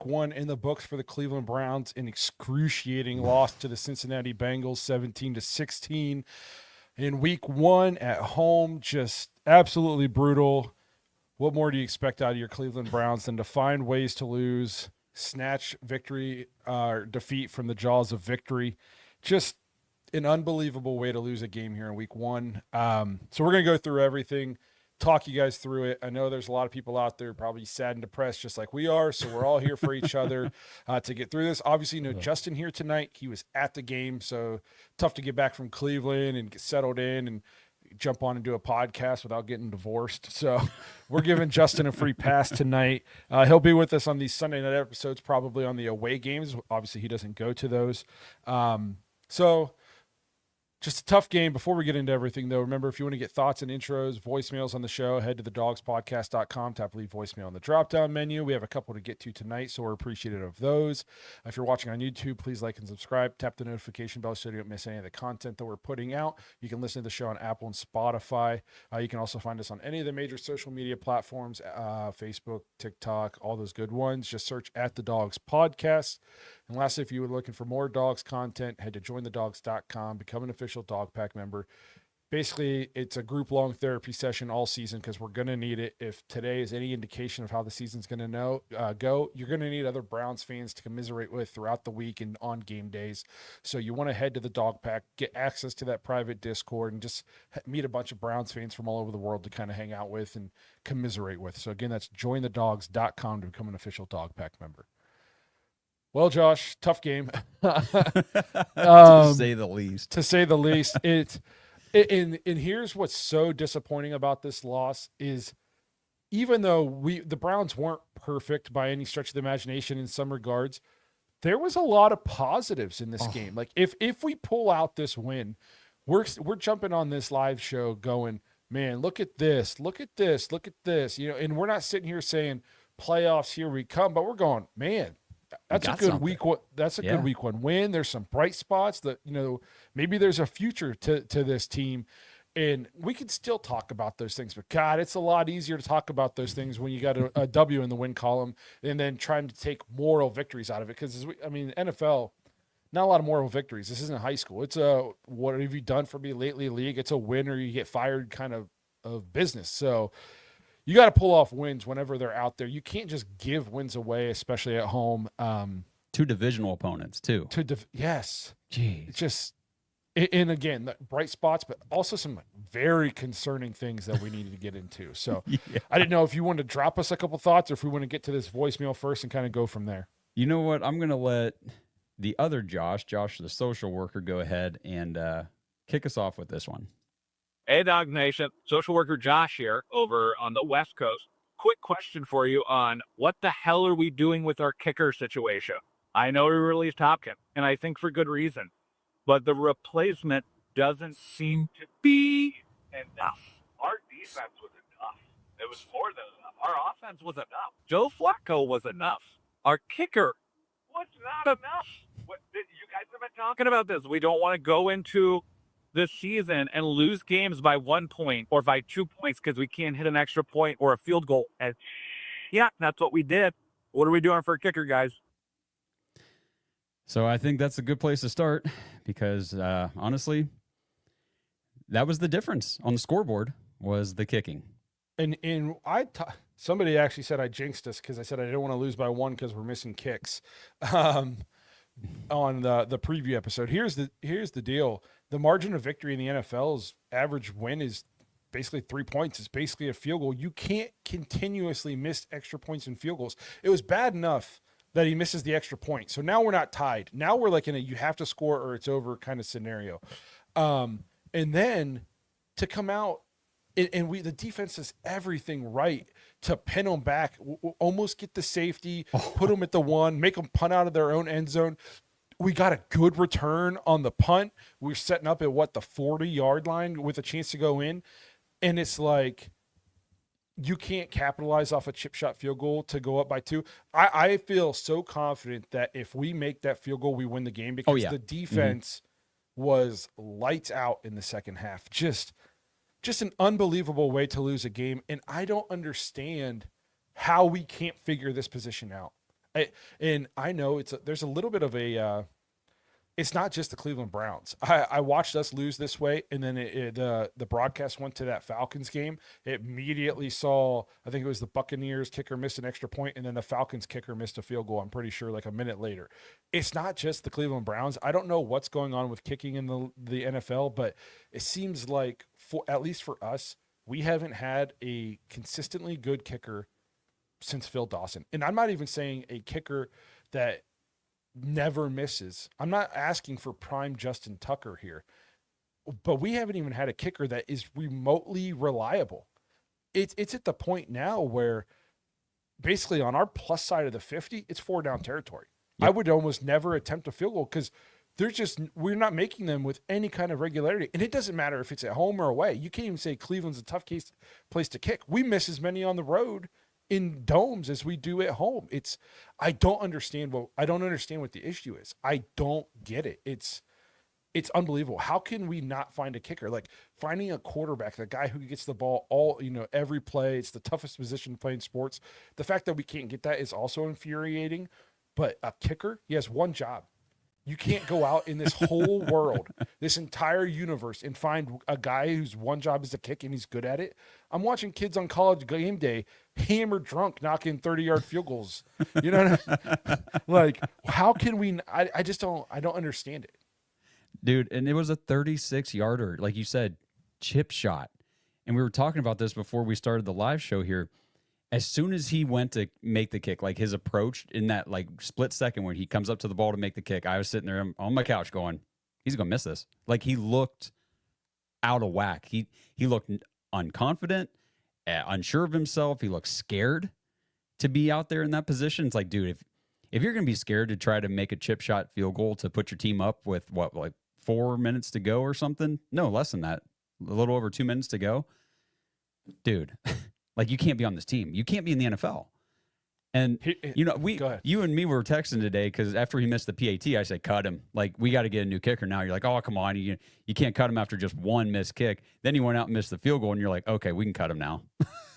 one in the books for the Cleveland Browns, an excruciating loss to the Cincinnati Bengals, 17-16. In week one at home, just absolutely brutal. What more do you expect out of your Cleveland Browns than to find ways to lose, snatch victory or defeat from the jaws of victory? Just an unbelievable way to lose a game here in week one. So we're going to go through everything, talk you guys through it. I know there's a lot of people out there probably sad and depressed just like we are, so we're all here for each other to get through this. Obviously, Justin here tonight. He was at the game, so tough to get back from Cleveland and get settled in and jump on and do a podcast without getting divorced. So we're giving Justin a free pass tonight. He'll be with us on these Sunday night episodes, probably on the away games. Obviously, he doesn't go to those. So just a tough game. Before we get into everything, though, remember, if you want to get thoughts and intros, voicemails on the show, head to thedogspodcast.com, tap leave voicemail on the drop-down menu. We have a couple to get to tonight, so we're appreciative of those. If you're watching on YouTube, please like and subscribe. Tap the notification bell so you don't miss any of the content that we're putting out. You can listen to the show on Apple and Spotify. You can also find us on any of the major social media platforms, Facebook, TikTok, all those good ones. Just search at The Dawgs Podcast. And lastly, if you were looking for more Dawgs content, head to jointhedawgs.com, become an official Dog Pack member. Basically, it's a group-long therapy session all season because we're going to need it. If today is any indication of how the season's going to go, you're going to need other Browns fans to commiserate with throughout the week and on game days. So you want to head to the Dog Pack, get access to that private Discord, and just meet a bunch of Browns fans from all over the world to kind of hang out with and commiserate with. So again, that's jointhedawgs.com to become an official Dog Pack member. Well, Josh, tough game. To say the least. To say the least. And here's what's so disappointing about this loss is even though the Browns weren't perfect by any stretch of the imagination in some regards, there was a lot of positives in this game. Like if we pull out this win, we're jumping on this live show going, man, look at this, look at this, look at this. And we're not sitting here saying playoffs, here we come, but we're going, man, that's a good week. That's a good week one win. There's some bright spots that, maybe there's a future to this team, and we can still talk about those things. But God, it's a lot easier to talk about those things when you got a W in the win column and then trying to take moral victories out of it. Because NFL, not a lot of moral victories. This isn't high school. It's a what have you done for me lately league. It's a win or you get fired kind of business. So you got to pull off wins whenever they're out there. You can't just give wins away, especially at home. Two divisional opponents, too. Yes. Jeez. It's just, and again, the bright spots, but also some very concerning things that we needed to get into. So I didn't know if you wanted to drop us a couple thoughts or if we want to get to this voicemail first and kind of go from there. You know what? I'm going to let the other Josh, the social worker, go ahead and kick us off with this one. Hey, Dog Nation. Social worker Josh here over on the West Coast. Quick question for you on what the hell are we doing with our kicker situation? I know we released Hopkins, and I think for good reason, but the replacement doesn't seem to be enough. Our defense was enough. It was more than enough. Our offense was enough. Joe Flacco was enough. Our kicker was not enough. You guys have been talking about this. We don't want to go into this season and lose games by 1 point or by 2 points because we can't hit an extra point or a field goal. And yeah, that's what we did. What are we doing for a kicker, guys? So I think that's a good place to start because honestly, that was the difference on the scoreboard was the kicking. And somebody actually said I jinxed us because I said I didn't want to lose by 1 because we're missing kicks. On the preview episode. Here's the deal. The margin of victory in the NFL's average win is basically 3 points. It's basically a field goal. You can't continuously miss extra points and field goals. It was bad enough that he misses the extra point. So now we're not tied. Now we're like in a you have to score or it's over kind of scenario. And then to come out and the defense does everything right to pin them back, almost get the safety, put them at the 1, make them punt out of their own end zone. We got a good return on the punt. We're setting up at the 40-yard line with a chance to go in. And it's like, you can't capitalize off a chip shot field goal to go up by 2. I feel so confident that if we make that field goal, we win the game because the defense was lights out in the second half. Just an unbelievable way to lose a game. And I don't understand how we can't figure this position out. And I know there's a little bit of a it's not just the Cleveland Browns. I watched us lose this way, and then the broadcast went to that Falcons game. It immediately saw, I think it was the Buccaneers kicker missed an extra point, and then the Falcons kicker missed a field goal, I'm pretty sure, like a minute later. It's not just the Cleveland Browns. I don't know what's going on with kicking in the NFL, but it seems like, at least for us, we haven't had a consistently good kicker since Phil Dawson. And I'm not even saying a kicker that never misses. I'm not asking for prime Justin Tucker here, but we haven't even had a kicker that is remotely reliable. It's at the point now where basically on our plus side of the 50, it's 4-down territory. Yep. I would almost never attempt a field goal because we're not making them with any kind of regularity. And it doesn't matter if it's at home or away. You can't even say Cleveland's a tough place to kick. We miss as many on the road in domes as we do at home. I don't understand what the issue is. I don't get it. It's unbelievable. How can we not find a kicker? Like finding a quarterback, the guy who gets the ball every play. It's the toughest position to play in sports. The fact that we can't get that is also infuriating. But a kicker, he has one job. You can't go out in this whole world, this entire universe, and find a guy whose one job is to kick and he's good at it. I'm watching kids on college game day, hammered drunk, knocking 30-yard field goals. You know what I mean? Like, how can we? I just don't. I don't understand it, dude. And it was a 36-yarder, like you said, chip shot. And we were talking about this before we started the live show here. As soon as he went to make the kick, like his approach in that like split second when he comes up to the ball to make the kick, I was sitting there on my couch going, he's going to miss this. Like he looked out of whack. He looked unconfident, unsure of himself. He looked scared to be out there in that position. It's like, dude, if you're going to be scared to try to make a chip shot field goal to put your team up with like 4 minutes to go or something, no, less than that, a little over 2 minutes to go, dude. Like, you can't be on this team. You can't be in the NFL. And, you and me were texting today because after he missed the PAT, I said, cut him. Like, we got to get a new kicker now. You're like, oh, come on. You can't cut him after just one missed kick. Then he went out and missed the field goal, and you're like, okay, we can cut him now.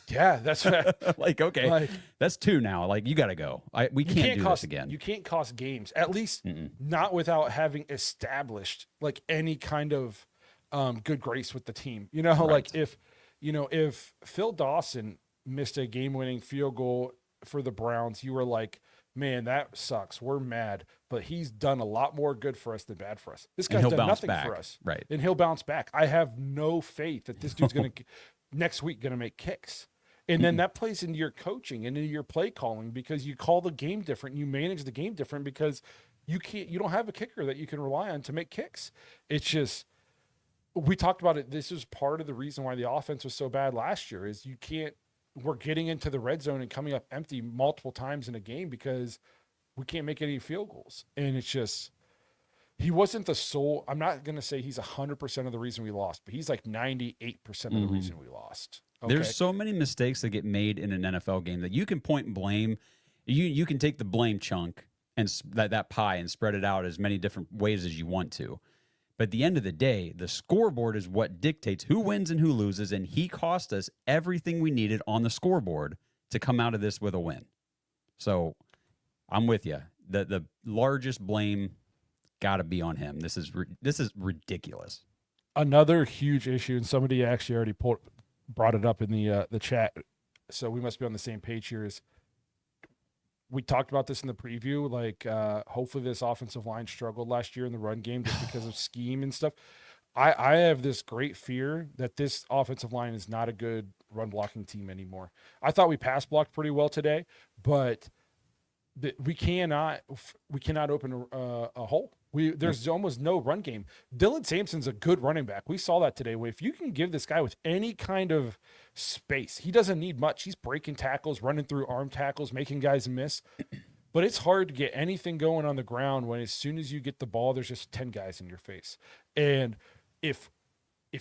Yeah, that's right. Like, okay, that's 2 now. Like, you got to go. We can't do this again. You can't cost games, at least not without having established, like, any kind of good grace with the team. You know, right. Like, if Phil Dawson missed a game-winning field goal for the Browns, you were like, man, that sucks. We're mad. But he's done a lot more good for us than bad for us. This guy's done nothing for us. Right. And he'll bounce back. I have no faith that this dude's going to, next week, going to make kicks. And then that plays into your coaching and into your play calling because you call the game different. You manage the game different because you don't have a kicker that you can rely on to make kicks. It's just, we talked about it. This is part of the reason why the offense was so bad last year is we're getting into the red zone and coming up empty multiple times in a game because we can't make any field goals. And it's just, he wasn't the sole, I'm not going to say he's 100% of the reason we lost, but he's like 98% of the reason we lost. Okay? There's so many mistakes that get made in an NFL game that you can point and blame. You can take the blame chunk and that pie and spread it out as many different ways as you want to. But at the end of the day, the scoreboard is what dictates who wins and who loses, and he cost us everything we needed on the scoreboard to come out of this with a win. So I'm with you. The largest blame got to be on him. This is ridiculous. Another huge issue, and somebody actually already brought it up in the chat, so we must be on the same page here, is we talked about this in the preview. Like, hopefully this offensive line struggled last year in the run game just because of scheme and stuff. I have this great fear that this offensive line is not a good run blocking team anymore. I thought we pass blocked pretty well today, but we cannot open a hole. There's almost no run game. Dylan Sampson's a good running back. We saw that today. If you can give this guy with any kind of space, he doesn't need much. He's breaking tackles, running through arm tackles, making guys miss. But it's hard to get anything going on the ground when as soon as you get the ball, there's just 10 guys in your face. And if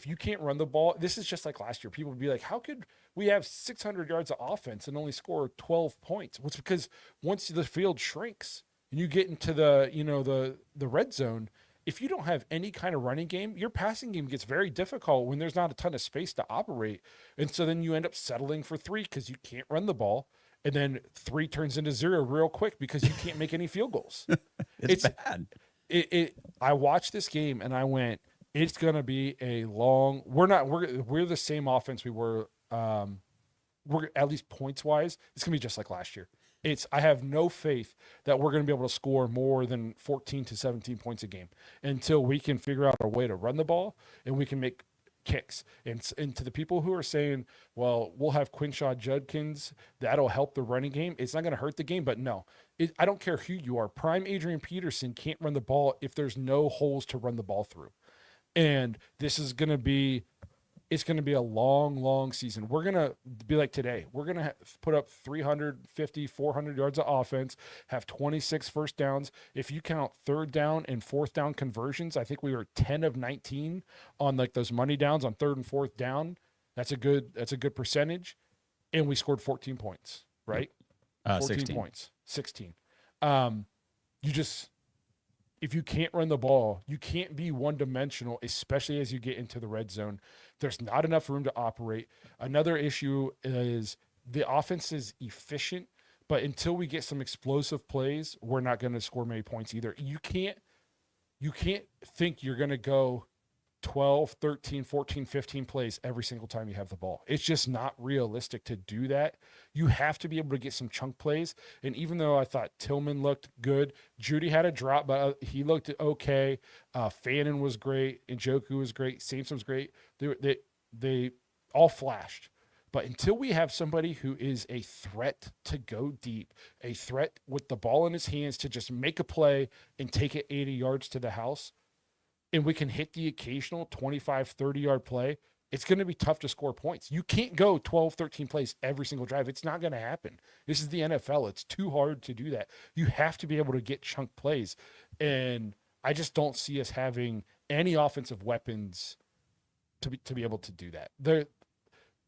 you can't run the ball, this is just like last year. People would be like, how could we have 600 yards of offense and only score 12 points? Well, it's because once the field shrinks, and you get into the red zone, if you don't have any kind of running game, your passing game gets very difficult when there's not a ton of space to operate. And so then you end up settling for 3 because you can't run the ball. And then 3 turns into 0 real quick because you can't make any field goals. It's bad. I watched this game and I went, it's going to be a long, we're the same offense we were, we're at least points wise. It's going to be just like last year. I have no faith that we're going to be able to score more than 14 to 17 points a game until we can figure out a way to run the ball and we can make kicks. And to the people who are saying, well, we'll have Quinshaw Judkins, that'll help the running game. It's not going to hurt the game, but no, I don't care who you are. Prime Adrian Peterson can't run the ball if there's no holes to run the ball through. And this is going to be, it's going to be a long, long season. We're going to be like today. We're going to put up 350, 400 yards of offense, have 26 first downs. If you count third down and fourth down conversions, I think we were 10 of 19 on like those money downs on third and fourth down. That's a good percentage. And we scored 14 points, right? 14 16 points, 16. If you can't run the ball, you can't be one-dimensional, especially as you get into the red zone. There's not enough room to operate. Another issue is the offense is efficient, but until we get some explosive plays, we're not going to score many points either. You can't think you're going to go 12, 13, 14, 15 plays every single time you have the ball. It's just not realistic to do that. You have to be able to get some chunk plays. And even though I thought Tillman looked good, Judy had a drop, but he looked okay. Fannin was great. Njoku was great. Sampson was great. They all flashed. But until we have somebody who is a threat to go deep, a threat with the ball in his hands to just make a play and take it 80 yards to the house, and we can hit the occasional 25, 30-yard play, it's going to be tough to score points. You can't go 12, 13 plays every single drive. It's not going to happen. This is the NFL. It's too hard to do that. You have to be able to get chunk plays. And I just don't see us having any offensive weapons to be able to do that.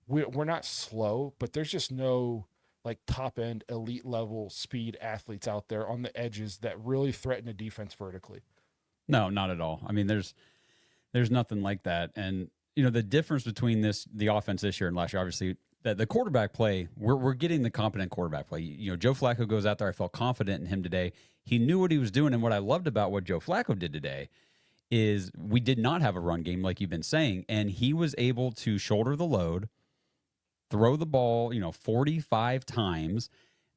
We're not slow, but there's just no like top-end, elite-level speed athletes out there on the edges that really threaten a defense vertically. No, not at all. I mean, there's nothing like that. And the difference between the offense this year and last year, obviously, that the quarterback play, we're getting the competent quarterback play. Joe Flacco goes out there. I felt confident in him today. He knew what he was doing, and what I loved about what Joe Flacco did today is we did not have a run game like you've been saying, and he was able to shoulder the load, throw the ball, 45 times,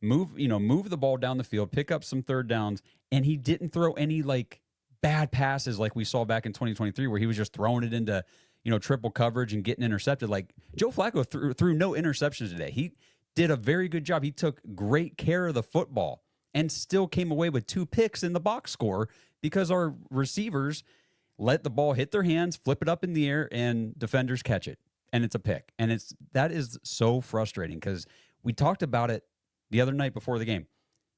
move the ball down the field, pick up some third downs, and he didn't throw any like bad passes like we saw back in 2023 where he was just throwing it into, triple coverage and getting intercepted. Like Joe Flacco threw no interceptions today. He did a very good job. He took great care of the football and still came away with 2 picks in the box score because our receivers let the ball hit their hands, flip it up in the air, and defenders catch it. And it's a pick. And that is so frustrating because we talked about it the other night before the game.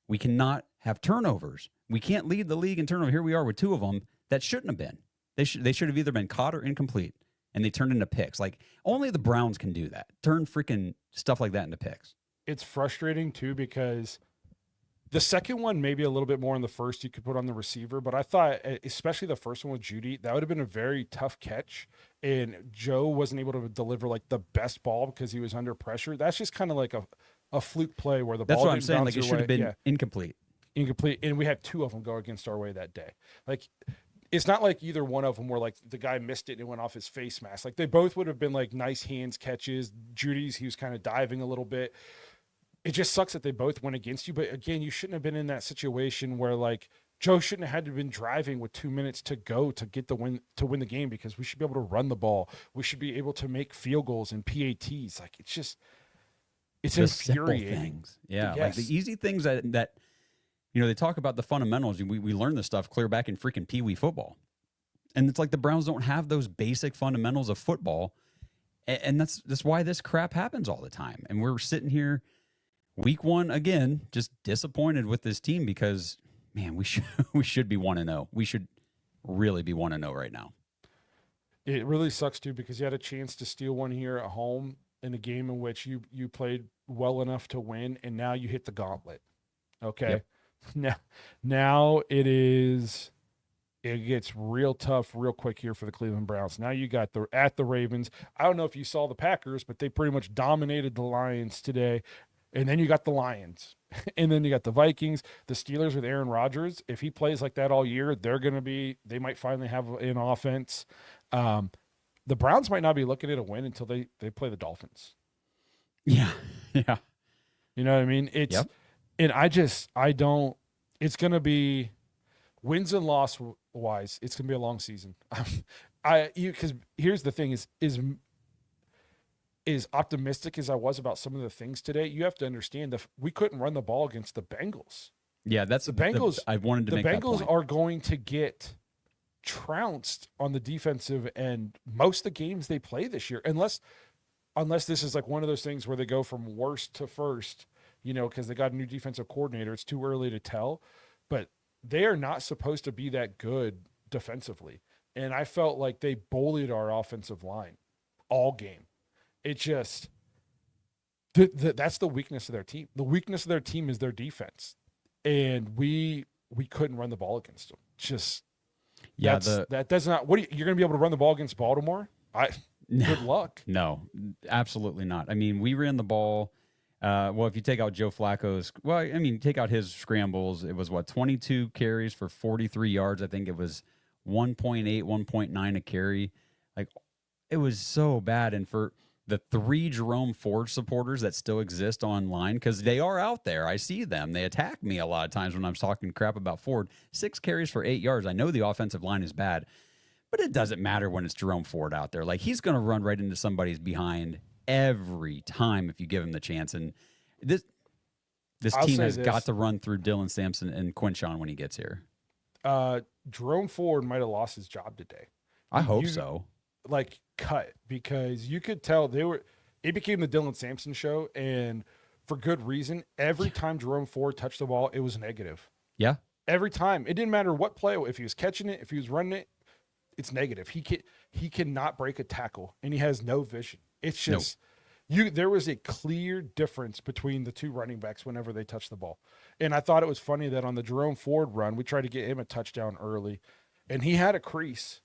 We cannot have turnovers. We can't lead the league in turnover. Here we are with 2 of them that shouldn't have been. They should have either been caught or incomplete, and they turned into picks. Like, only the Browns can do that. Turn freaking stuff like that into picks. It's frustrating, too, because the second one, maybe a little bit more in the first, you could put on the receiver. But I thought, especially the first one with Judy, that would have been a very tough catch. And Joe wasn't able to deliver, like, the best ball because he was under pressure. That's just kind of like a fluke play where the ball didn't bounce your way. That's what I'm saying. Like, it should have been incomplete. And we had 2 of them go against our way that day. Like, it's not like either one of them were like the guy missed it and it went off his face mask. Like, they both would have been like nice hands catches. Judy's, he was kind of diving a little bit. It just sucks that they both went against you. But again, you shouldn't have been in that situation where like Joe shouldn't have had to have been driving with 2 minutes to go to get the win, to win the game, because we should be able to run the ball. We should be able to make field goals and PATs. Like, it's just, it's the infuriating. Things. Yeah. Yes. Like the easy things that they talk about the fundamentals. We learned this stuff clear back in freaking Pee Wee football. And it's like the Browns don't have those basic fundamentals of football. And that's why this crap happens all the time. And we're sitting here week 1 again, just disappointed with this team because, man, we should be 1-0. We should really be 1-0 right now. It really sucks too, because you had a chance to steal one here at home in a game in which you played well enough to win, and now you hit the gauntlet. Okay. Yep. Now it gets real tough real quick here for the Cleveland Browns. Now you got at the Ravens. I don't know if you saw the Packers, but they pretty much dominated the Lions today. And then you got the Lions. And then you got the Vikings, the Steelers with Aaron Rodgers. If he plays like that all year, they might finally have an offense. The Browns might not be looking at a win until they play the Dolphins. Yeah. Yeah. You know what I mean? And I don't, it's going to be wins and loss wise. It's going to be a long season. Because here's the thing is optimistic as I was about some of the things today, you have to understand that we couldn't run the ball against the Bengals. Yeah, that's the Bengals. I wanted to make that point. The Bengals are going to get trounced on the defensive end most of the games they play this year, unless this is like one of those things where they go from worst to first, because they got a new defensive coordinator. It's too early to tell, but they are not supposed to be that good defensively. And I felt like they bullied our offensive line all game. It just that's the weakness of their team. The weakness of their team is their defense, and we couldn't run the ball against them. Just that does not. You're going to be able to run the ball against Baltimore? Good luck. No, absolutely not. I mean, we ran the ball. Well, if you take out Joe Flacco's, take out his scrambles, it was 22 carries for 43 yards. I think it was 1.8, 1.9 a carry. Like, it was so bad. And for the 3 Jerome Ford supporters that still exist online, because they are out there. I see them. They attack me a lot of times when I'm talking crap about Ford. 6 carries for 8 yards. I know the offensive line is bad, but it doesn't matter when it's Jerome Ford out there. Like, he's going to run right into somebody's behind every time if you give him the chance. And this team has got to run through Dylan Sampson and Quinshawn when he gets here. Jerome Ford might have lost his job today. I hope so. Like, cut, because you could tell it became the Dylan Sampson show, and for good reason. Every time Jerome Ford touched the ball, it was negative. Yeah. Every time. It didn't matter what play, if he was catching it, if he was running it, it's negative. He cannot break a tackle, and he has no vision. It's just there was a clear difference between the two running backs whenever they touched the ball. And I thought it was funny that on the Jerome Ford run, we tried to get him a touchdown early, and he had a crease.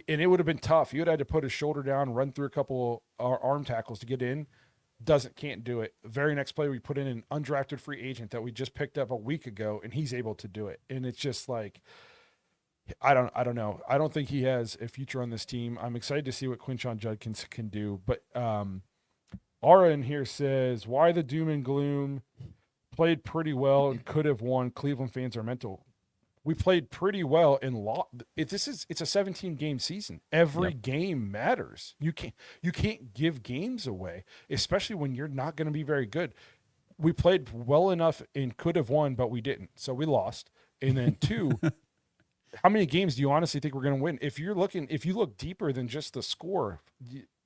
And it would have been tough. You would have had to put his shoulder down, run through a couple arm tackles to get in. Can't do it. Very next play, we put in an undrafted free agent that we just picked up a week ago, and he's able to do it. And it's just like, I don't know. I don't think he has a future on this team. I'm excited to see what Quinshawn Judkins can do. But Ara in here says, why the doom and gloom? Played pretty well and could have won. Cleveland fans are mental. We played pretty well and it's a 17-game season. Every game matters. You can't give games away, especially when you're not going to be very good. We played well enough and could have won, but we didn't. So we lost. And then 2, how many games do you honestly think we're going to win? If you look deeper than just the score,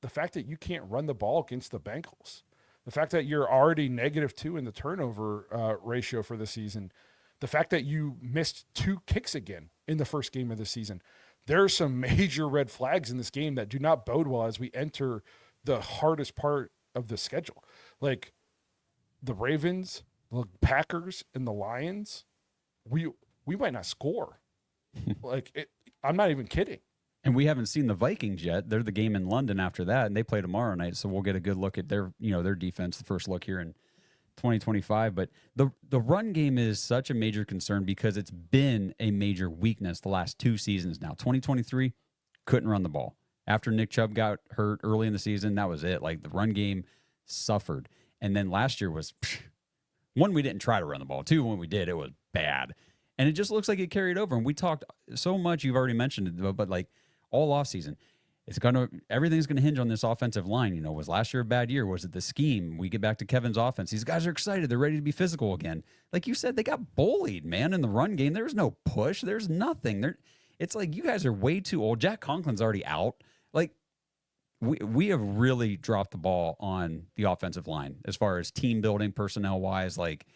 the fact that you can't run the ball against the Bengals, the fact that you're already -2 in the turnover ratio for the season, the fact that you missed 2 kicks again in the first game of the season. There are some major red flags in this game that do not bode well as we enter the hardest part of the schedule. Like the Ravens, the Packers, and the Lions, we might not score. I'm not even kidding. And we haven't seen the Vikings yet. They're the game in London after that, and they play tomorrow night, so we'll get a good look at their defense, the first look here in 2025. But the run game is such a major concern because it's been a major weakness the last 2 seasons now. 2023, couldn't run the ball. After Nick Chubb got hurt early in the season, that was it. Like, the run game suffered. And then last year was, 1, we didn't try to run the ball. 2, when we did, it was bad. And it just looks like it carried over. And we talked so much, you've already mentioned it, but like all offseason, everything's going to hinge on this offensive line. Was last year a bad year? Was it the scheme? We get back to Kevin's offense. These guys are excited. They're ready to be physical again. Like you said, they got bullied, man, in the run game. There was no push. There's nothing. It's like you guys are way too old. Jack Conklin's already out. Like, we have really dropped the ball on the offensive line as far as team building, personnel-wise. Like,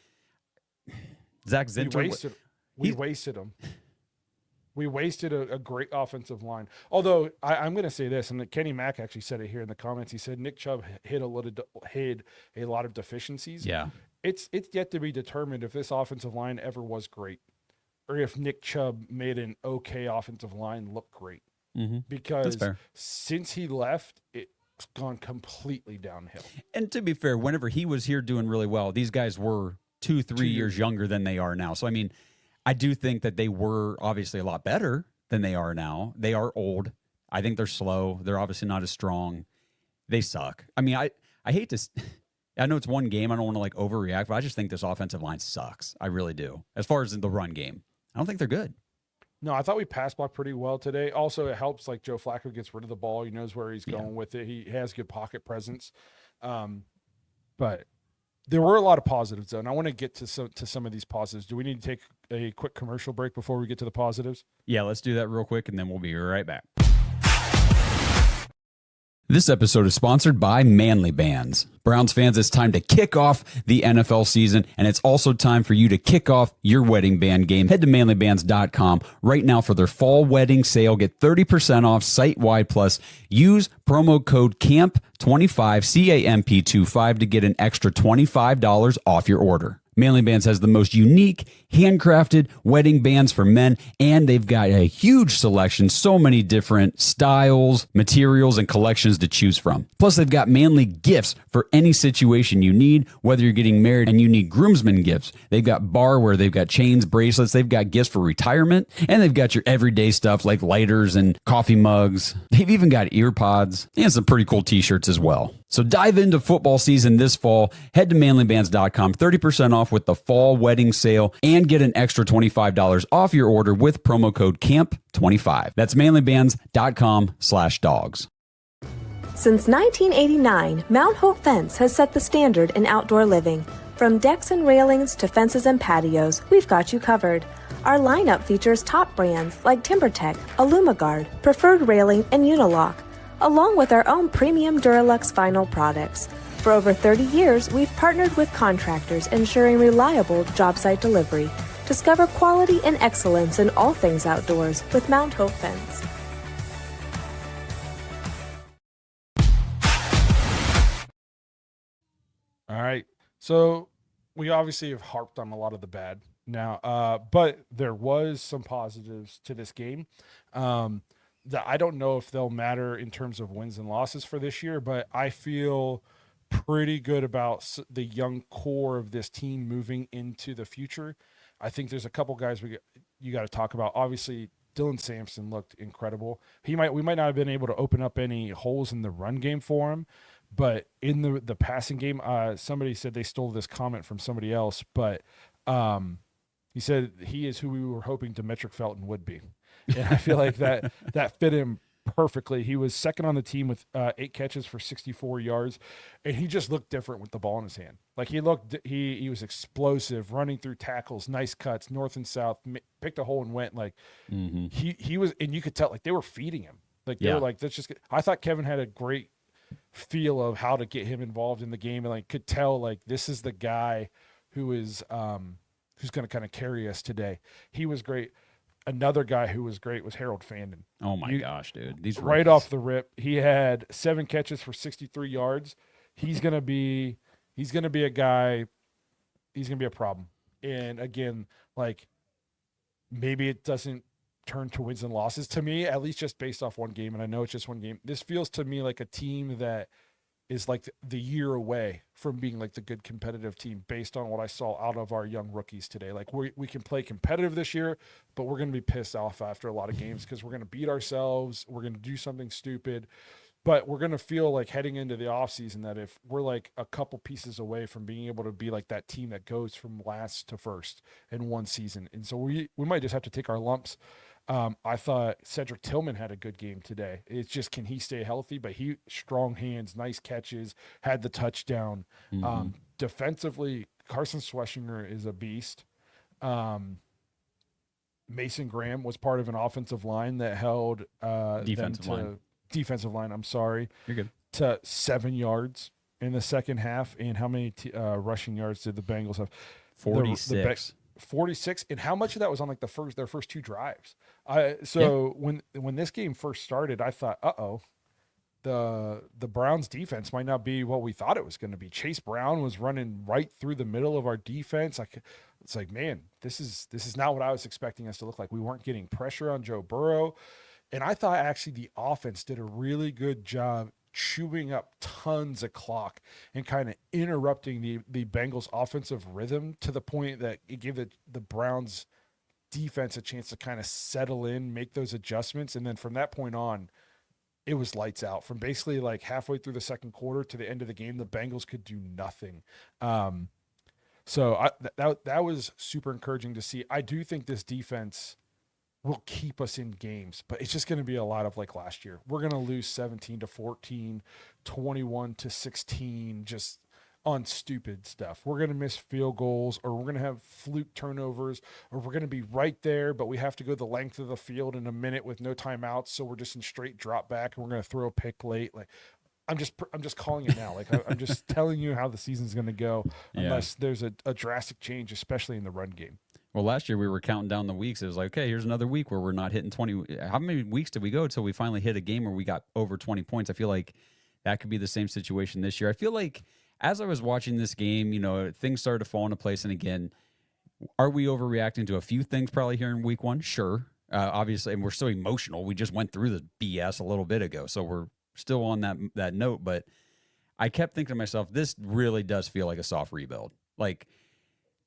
Zach Zinter. We wasted him. We wasted a great offensive line. Although I'm going to say this, and Kenny Mack actually said it here in the comments. He said Nick Chubb hid a lot of deficiencies. Yeah, it's yet to be determined if this offensive line ever was great, or if Nick Chubb made an okay offensive line look great. Mm-hmm. Because since he left, gone completely downhill. And to be fair, whenever he was here doing really well, these guys were 2-3 years younger than they are now. So, I mean, I do think that they were obviously a lot better than they are now. They are old. I think they're slow. They're obviously not as strong. They suck. I mean, I hate to. I know it's one game. I don't want to like overreact, but I just think this offensive line sucks. I really do. As far as in the run game, I don't think they're good. No, I thought we pass blocked pretty well today. Also, it helps like Joe Flacco gets rid of the ball. He knows where he's going with it. He has good pocket presence. But there were a lot of positives, though, and I want to get to some of these positives. Do we need to take a quick commercial break before we get to the positives? Yeah, let's do that real quick, and then we'll be right back. This episode is sponsored by Manly Bands. Browns fans, it's time to kick off the NFL season, and it's also time for you to kick off your wedding band game. Head to manlybands.com right now for their fall wedding sale. Get 30% off site-wide, plus use promo code CAMP25, CAMP25, to get an extra $25 off your order. Manly Bands has the most unique, handcrafted wedding bands for men, and they've got a huge selection, so many different styles, materials, and collections to choose from. Plus, they've got manly gifts for any situation you need, whether you're getting married and you need groomsmen gifts. They've got barware, they've got chains, bracelets, they've got gifts for retirement, and they've got your everyday stuff like lighters and coffee mugs. They've even got ear pods and some pretty cool t-shirts as well. So dive into football season this fall. Head to manlybands.com, 30% off with the fall wedding sale, and get an extra $25 off your order with promo code CAMP25. That's manlybands.com/dogs. Since 1989, Mount Hope Fence has set the standard in outdoor living. From decks and railings to fences and patios, we've got you covered. Our lineup features top brands like TimberTech, AlumaGuard, Preferred Railing, and Unilock, along with our own premium Duralux vinyl products. For over 30 years, we've partnered with contractors ensuring reliable job site delivery. Discover quality and excellence in all things outdoors with Mount Hope Fence. All right. So we obviously have harped on a lot of the bad now, but there was some positives to this game. That I don't know if they'll matter in terms of wins and losses for this year, but I feel pretty good about the young core of this team moving into the future. I think there's a couple guys you got to talk about. Obviously, Dylan Sampson looked incredible. We might not have been able to open up any holes in the run game for him, but in the passing game, somebody said they stole this comment from somebody else, but he said he is who we were hoping Demetric Felton would be. And I feel like that fit him perfectly. He was second on the team with 8 catches for 64 yards, and he just looked different with the ball in his hand. Like he was explosive, running through tackles, nice cuts, north and south, picked a hole and went. Like he was, and you could tell like they were feeding him. Like they were like, let's just. I thought Kevin had a great feel of how to get him involved in the game, and like could tell like this is the guy who is who's going to kind of carry us today. He was great. Another guy who was great was Harold Fandon. Oh my gosh, dude! These right off the rip, he had 7 catches for 63 yards. He's gonna be a guy. He's gonna be a problem. And again, like maybe it doesn't turn to wins and losses to me, at least just based off one game. And I know it's just one game. This feels to me like a team that is like the year away from being like the good competitive team based on what I saw out of our young rookies today. Like we can play competitive this year, but we're going to be pissed off after a lot of games because we're going to beat ourselves. We're going to do something stupid, but we're going to feel like heading into the offseason that if we're like a couple pieces away from being able to be like that team that goes from last to first in one season. And so we might just have to take our lumps. I thought Cedric Tillman had a good game today. It's just, can he stay healthy? But he strong hands, nice catches, had the touchdown. Defensively, Carson Schweschinger is a beast. Mason Graham was part of an offensive line that held defensive line. I'm sorry. You're good. To 7 yards in the second half. And how many rushing yards did the Bengals have? 46. 46, and how much of that was on like their first 2 drives? When this game first started, I thought, the Browns defense might not be what we thought it was going to be. Chase Brown was running right through the middle of our defense. It's like, man, this is not what I was expecting us to look like. We weren't getting pressure on Joe Burrow, and I thought actually the offense did a really good job chewing up tons of clock and kind of interrupting the Bengals offensive rhythm to the point that it gave the Browns defense a chance to kind of settle in, make those adjustments. And then from that point on, it was lights out. From basically like halfway through the second quarter to the end of the game, the Bengals could do nothing. So that was super encouraging to see. I do think this defense will keep us in games, but it's just going to be a lot of like last year. We're going to lose 17-14, 21-16, just on stupid stuff. We're going to miss field goals, or we're going to have fluke turnovers, or we're going to be right there, but we have to go the length of the field in a minute with no timeouts. So we're just in straight drop back and we're going to throw a pick late. Like, I'm just calling it now. Like I'm just telling you how the season's going to go unless there's a drastic change, especially in the run game. Well, last year we were counting down the weeks. It was like, okay, here's another week where we're not hitting 20. How many weeks did we go until we finally hit a game where we got over 20 points? I feel like that could be the same situation this year. I feel like as I was watching this game, things started to fall into place. And again, are we overreacting to a few things probably here in week one? Sure. Obviously, and we're so emotional. We just went through the BS a little bit ago. So we're still on that note, but I kept thinking to myself, this really does feel like a soft rebuild. Like,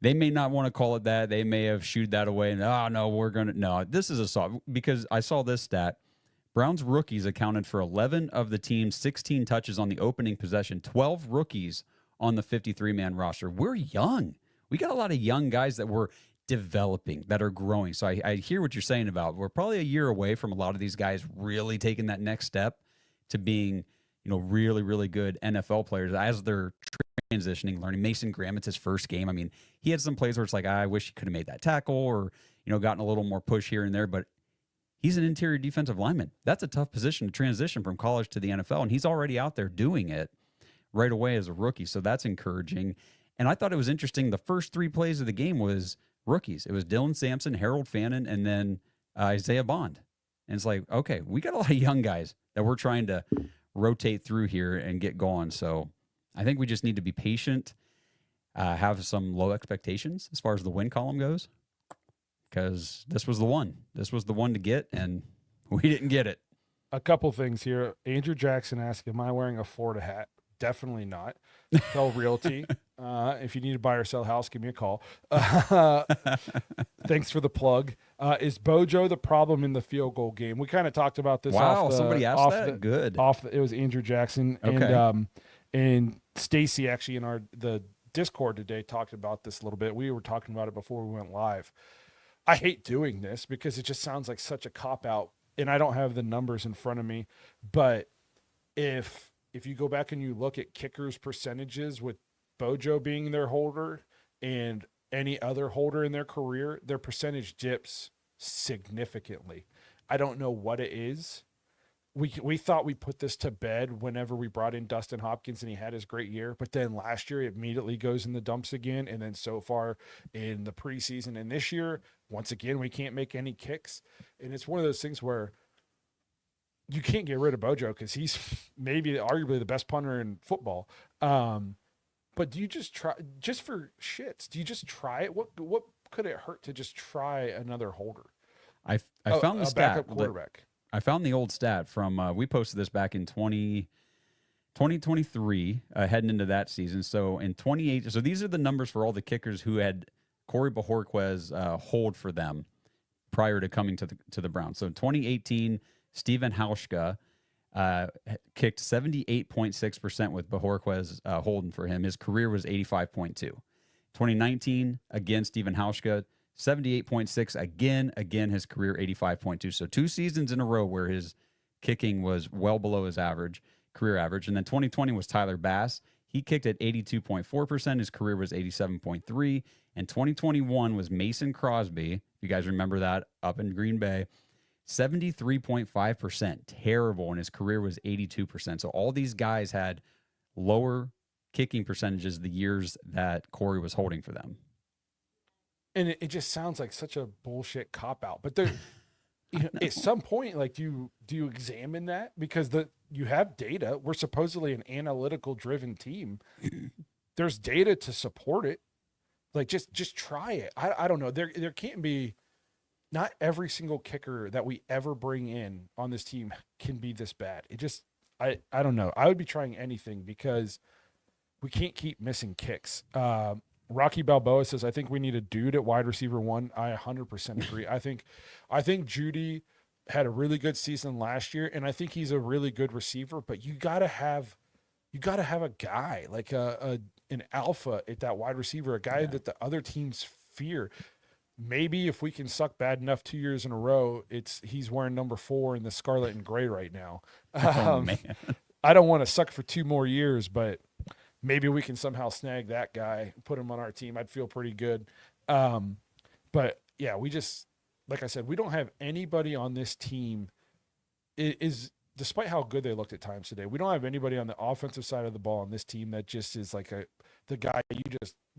they may not want to call it that. They may have shooed that away and, no, this is a soft, because I saw this stat. Browns rookies accounted for 11 of the team's 16 touches on the opening possession, 12 rookies on the 53-man roster. We're young. We got a lot of young guys that we're developing, that are growing. So I hear what you're saying about, we're probably a year away from a lot of these guys really taking that next step to being, really, really good NFL players as they're transitioning, learning. Mason Graham, it's his first game. I mean, he had some plays where it's like, I wish he could have made that tackle or, gotten a little more push here and there, but he's an interior defensive lineman. That's a tough position to transition from college to the NFL, and he's already out there doing it right away as a rookie, so that's encouraging. And I thought it was interesting, the first 3 plays of the game was rookies. It was Dylan Sampson, Harold Fannin, and then Isaiah Bond. And it's like, okay, we got a lot of young guys that we're trying to rotate through here and get going. So I think we just need to be patient, have some low expectations as far as the win column goes, because this was the one. This was the one to get, and we didn't get it. A couple things here. Andrew Jackson asked, am I wearing a Florida hat? Definitely not. Tell Realty. If you need to buy or sell a house, give me a call. Thanks for the plug. Is Bojo the problem in the field goal game? We kind of talked about this. Wow, somebody asked that? Good. It was Andrew Jackson. Okay. And Stacy actually in the Discord today talked about this a little bit. We were talking about it before we went live. I hate doing this because it just sounds like such a cop-out, and I don't have the numbers in front of me. But if you go back and you look at kickers' percentages with Bojo being their holder and any other holder in their career, their percentage dips significantly. I don't know what it is. We thought we put this to bed whenever we brought in Dustin Hopkins and he had his great year, but then last year it immediately goes in the dumps again, and then so far in the preseason and this year, once again, we can't make any kicks. And it's one of those things where you can't get rid of Bojo because he's maybe arguably the best punter in football. But do you just try, just for shits, do you just try it? What could it hurt to just try another holder? I found the stat. Backup quarterback. I found the old stat from, we posted this back in 2023, heading into that season. So in 28, so these are the numbers for all the kickers who had Corey Bojorquez hold for them prior to coming to the Browns. So in 2018, Steven Hauschka kicked 78.6% with Bojorquez holding for him. His career was 85.2. 2019, again, Steven Hauschka, 78.6 again his career 85.2. So 2 seasons in a row where his kicking was well below his career average. And then 2020 was Tyler Bass. He kicked at 82.4%. His career was 87.3. And 2021 was Mason Crosby. If you guys remember that, up in Green Bay, 73.5%. Terrible. And his career was 82%. So all these guys had lower kicking percentages the years that Corey was holding for them. And it just sounds like such a bullshit cop-out. But there, at some point, like, do you examine that? Because you have data. We're supposedly an analytical-driven team. There's data to support it. Like, just try it. I don't know. There can't be – not every single kicker that we ever bring in on this team can be this bad. I don't know. I would be trying anything because we can't keep missing kicks. Rocky Balboa says, I think we need a dude at wide receiver 1. I 100% agree. I think Judy had a really good season last year, and I think he's a really good receiver, but you gotta have a guy like an alpha at that wide receiver, a guy that the other teams fear. Maybe if we can suck bad enough 2 years in a row, he's wearing number 4 in the scarlet and gray right now. Oh man. I don't want to suck for 2 more years, but maybe we can somehow snag that guy, put him on our team. I'd feel pretty good. But yeah, we just, like I said, we don't have anybody on this team is despite how good they looked at times today, we don't have anybody on the offensive side of the ball on this team that just is like the guy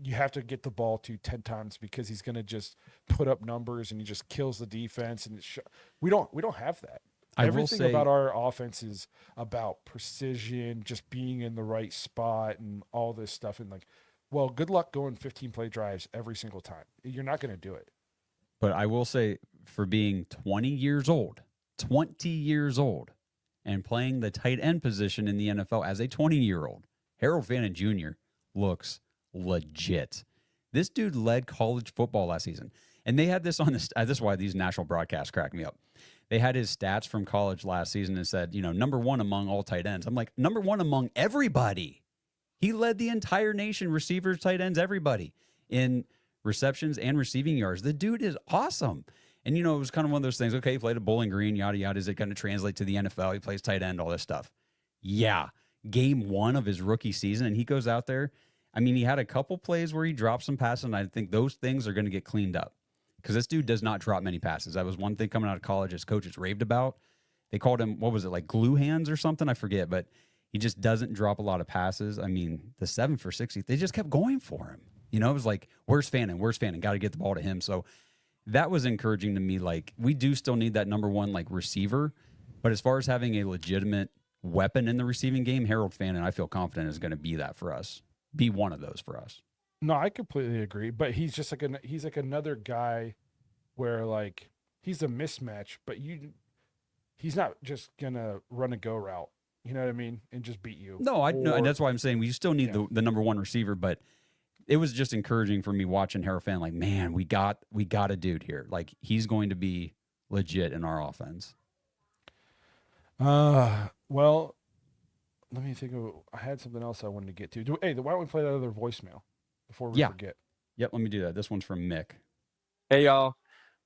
you have to get the ball to 10 times because he's going to just put up numbers and he just kills the defense. And we don't have that. Everything about our offense is about precision, just being in the right spot and all this stuff. And like, well, good luck going 15 play drives every single time. You're not going to do it. But I will say, for being 20 years old, and playing the tight end position in the NFL as a 20-year-old, Harold Fannin Jr. looks legit. This dude led college football last season. And they had this on this. This is why these national broadcasts crack me up. They had his stats from college last season and said, number 1 among all tight ends. I'm like, number 1 among everybody. He led the entire nation, receivers, tight ends, everybody, in receptions and receiving yards. The dude is awesome. And, it was kind of one of those things. Okay, he played at Bowling Green, yada, yada. Is it going to translate to the NFL? He plays tight end, all this stuff. Yeah. Game 1 of his rookie season, and he goes out there. I mean, he had a couple plays where he dropped some passes, and I think those things are going to get cleaned up because this dude does not drop many passes. That was one thing coming out of college his coaches raved about. They called him, what was it, like glue hands or something? I forget, but he just doesn't drop a lot of passes. I mean, the 7 for 60, they just kept going for him. It was like, where's Fannin? Got to get the ball to him. So that was encouraging to me. Like, we do still need that number 1, like, receiver. But as far as having a legitimate weapon in the receiving game, Harold Fannin, I feel confident, is going to be that for us. Be one of those for us. No, I completely agree. But he's just like he's like another guy where, like, he's a mismatch, but he's not just going to run a go route. You know what I mean? And just beat you. No, and that's why I'm saying we still need the number 1 receiver, but it was just encouraging for me watching Harold Fannin. Like, man, we got a dude here. Like, he's going to be legit in our offense. Well, let me think of. I had something else I wanted to get to. Why don't we play that other voicemail before we forget? Yep, let me do that. This one's from Mick. Hey, y'all.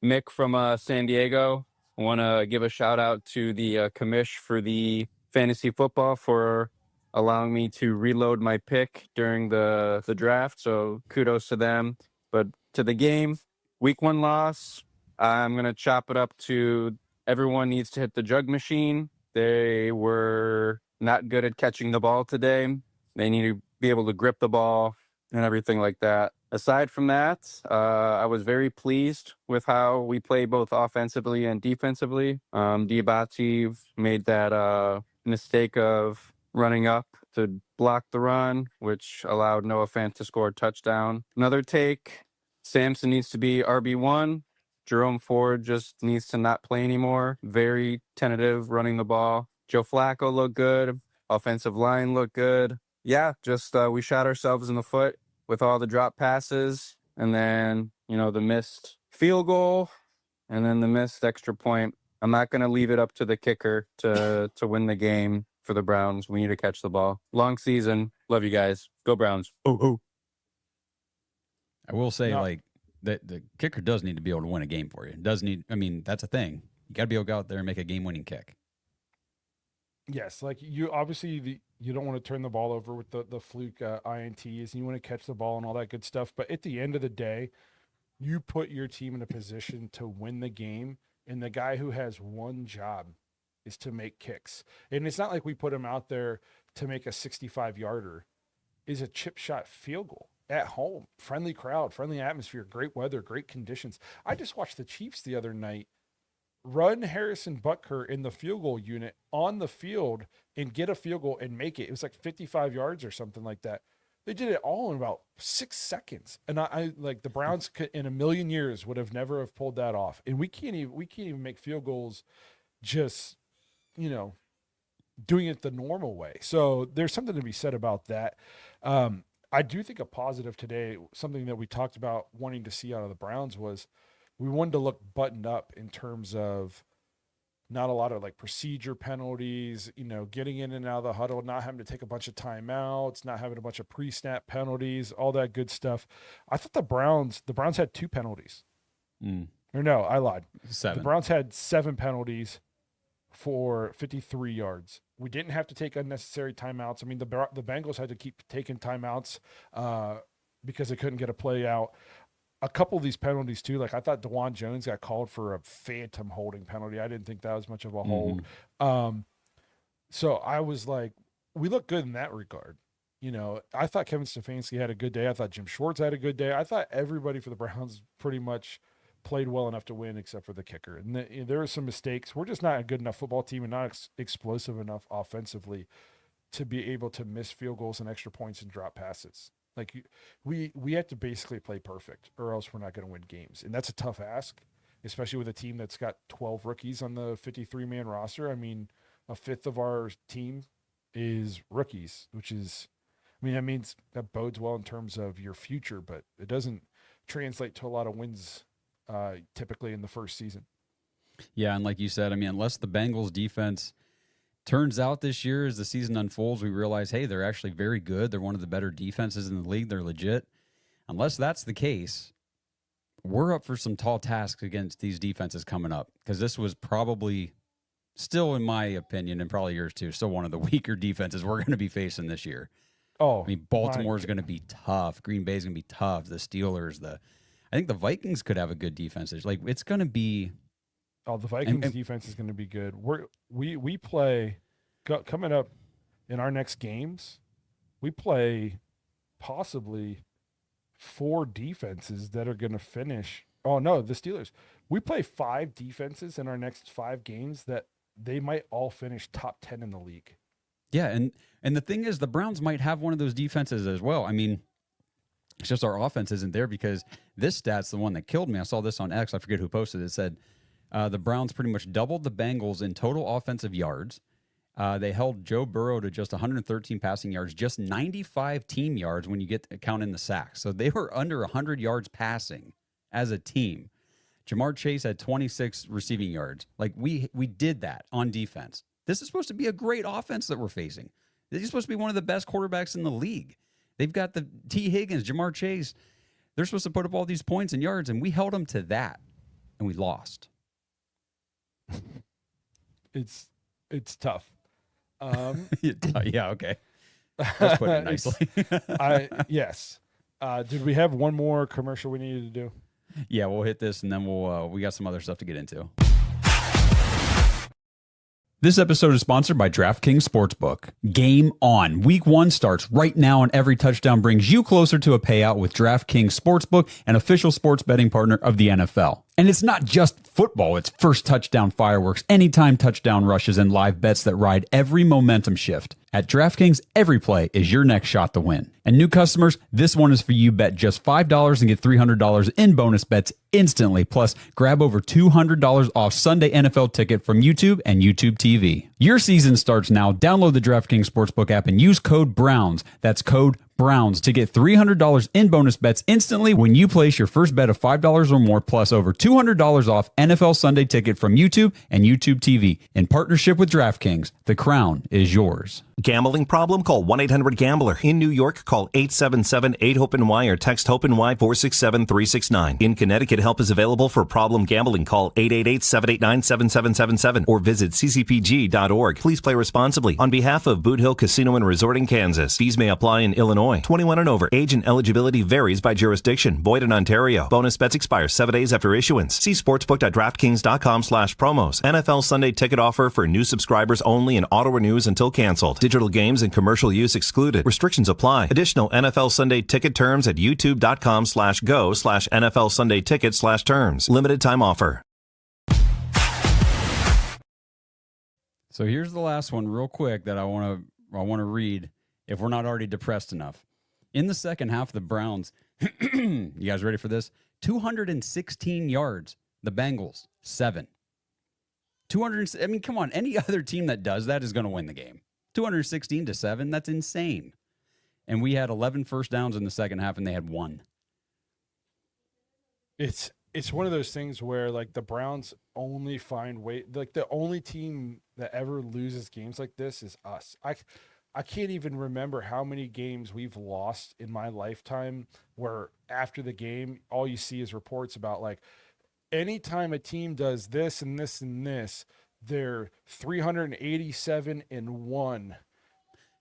Mick from San Diego. I want to give a shout out to the commish for the fantasy football for allowing me to reload my pick during the draft. So kudos to them. But to the game, week 1 loss, I'm going to chop it up to everyone needs to hit the jug machine. They were not good at catching the ball today. They need to be able to grip the ball and everything like that. Aside from that, I was very pleased with how we played both offensively and defensively. Diabate made that mistake of running up to block the run, which allowed Noah Fant to score a touchdown. Another take, Samson needs to be RB1. Jerome Ford just needs to not play anymore. Very tentative running the ball. Joe Flacco looked good. Offensive line looked good. Yeah, just we shot ourselves in the foot with all the drop passes, and then, the missed field goal, and then the missed extra point. I'm not going to leave it up to the kicker to win the game for the Browns. We need to catch the ball. Long season. Love you guys. Go Browns. Oh. I will say, the kicker does need to be able to win a game for you. That's a thing. You got to be able to go out there and make a game-winning kick. Yes, like you obviously you don't want to turn the ball over with the fluke INTs, and you want to catch the ball and all that good stuff. But at the end of the day, you put your team in a position to win the game, and the guy who has one job is to make kicks. And it's not like we put him out there to make a 65-yarder. Is a chip shot field goal at home, friendly crowd, friendly atmosphere, great weather, great conditions. I just watched the Chiefs the other night run Harrison Butker in the field goal unit on the field and get a field goal and make it. It was like 55 yards or something like that. They did it all in about 6 seconds. And I like the Browns could, in a million years would have never have pulled that off. And we can't even make field goals just, doing it the normal way. So there's something to be said about that. I do think a positive today, something that we talked about wanting to see out of the Browns was we wanted to look buttoned up in terms of not a lot of like procedure penalties, getting in and out of the huddle, not having to take a bunch of timeouts, not having a bunch of pre-snap penalties, all that good stuff. I thought the Browns had 2 penalties. Or no, I lied. 7. The Browns had 7 penalties for 53 yards. We didn't have to take unnecessary timeouts. I mean, the Bengals had to keep taking timeouts because they couldn't get a play out. A couple of these penalties too, like I thought DeJuan Jones got called for a phantom holding penalty. I didn't think that was much of a hold. So I was like, we look good in that regard. I thought Kevin Stefanski had a good day. I thought Jim Schwartz had a good day. I thought everybody for the Browns pretty much played well enough to win except for the kicker. And there were some mistakes. We're just not a good enough football team and not explosive enough offensively to be able to miss field goals and extra points and drop passes. Like we have to basically play perfect or else we're not going to win games. And that's a tough ask, especially with a team that's got 12 rookies on the 53-man roster. I mean, a fifth of our team is rookies, which is, that means that bodes well in terms of your future, but it doesn't translate to a lot of wins typically in the first season. Yeah, and like you said, unless the Bengals defense turns out this year as the season unfolds, we realize, hey, they're actually very good. They're one of the better defenses in the league. They're legit. Unless that's the case, we're up for some tall tasks against these defenses coming up because this was probably still, in my opinion, and probably yours too, still one of the weaker defenses we're going to be facing this year. Oh, Baltimore's going to be tough. Green Bay's going to be tough. The Steelers, I think the Vikings could have a good defense. Like, it's going to be. Oh, the Vikings defense is going to be good. We play coming up in our next games. We play possibly 4 defenses that are going to finish. Oh no, the Steelers. We play 5 defenses in our next 5 games that they might all finish top 10 in the league. Yeah, and the thing is, the Browns might have one of those defenses as well. It's just our offense isn't there because this stat's the one that killed me. I saw this on X. I forget who posted it. It said the Browns pretty much doubled the Bengals in total offensive yards. They held Joe Burrow to just 113 passing yards, just 95 team yards when you get to count in the sacks. So they were under 100 yards passing as a team. Jamar Chase had 26 receiving yards. Like, we did that on defense. This is supposed to be a great offense that we're facing. This is supposed to be one of the best quarterbacks in the league. They've got the T. Higgins, Jamar Chase. They're supposed to put up all these points and yards, and we held them to that, and we lost. It's tough. Yeah, okay. Let's put it nicely. Yes. Did we have one more commercial we needed to do? Yeah, we'll hit this, and then we got some other stuff to get into. This episode is sponsored by DraftKings Sportsbook. Game on. Week 1 starts right now, and every touchdown brings you closer to a payout with DraftKings Sportsbook, an official sports betting partner of the NFL. And it's not just football. It's first touchdown fireworks, anytime touchdown rushes, and live bets that ride every momentum shift. At DraftKings, every play is your next shot to win. And new customers, this one is for you. Bet just $5 and get $300 in bonus bets instantly. Plus, grab over $200 off Sunday NFL ticket from YouTube and YouTube TV. Your season starts now. Download the DraftKings Sportsbook app and use code BROWNS. That's code BROWNS to get $300 in bonus bets instantly when you place your first bet of $5 or more, plus over $200 off NFL Sunday ticket from YouTube and YouTube TV. In partnership with DraftKings, the crown is yours. Gambling problem? Call 1-800-GAMBLER. In New York, call 877-8-HOPE-NY or text HOPE-NY 467-369. In Connecticut, help is available for problem gambling. Call 888-789-7777 or visit ccpg.org. Please play responsibly. On behalf of Boot Hill Casino and Resort in Kansas, fees may apply in Illinois. 21 and over. Age and eligibility varies by jurisdiction. Void in Ontario. Bonus bets expire 7 days after issuance. See sportsbook.draftkings.com/promos. NFL Sunday ticket offer for new subscribers only and auto renews until canceled. Digital games and commercial use excluded. Restrictions apply. Additional NFL Sunday ticket terms at youtube.com/go/NFL Sunday ticket/terms. Limited time offer. So here's the last one real quick that I want to read if we're not already depressed enough. In the second half, the Browns, you guys ready for this? 216 yards. The Bengals, 7. 200. I mean, come on. Any other team that does that is going to win the game. 216-7. That's insane. And we had 11 first downs in the second half, and they had 1. It's one of those things where like the Browns only find way, like the only team that ever loses games like this is us. I can't even remember how many games we've lost in my lifetime where after the game all you see is reports about like anytime a team does this and this and this, they're 387-1.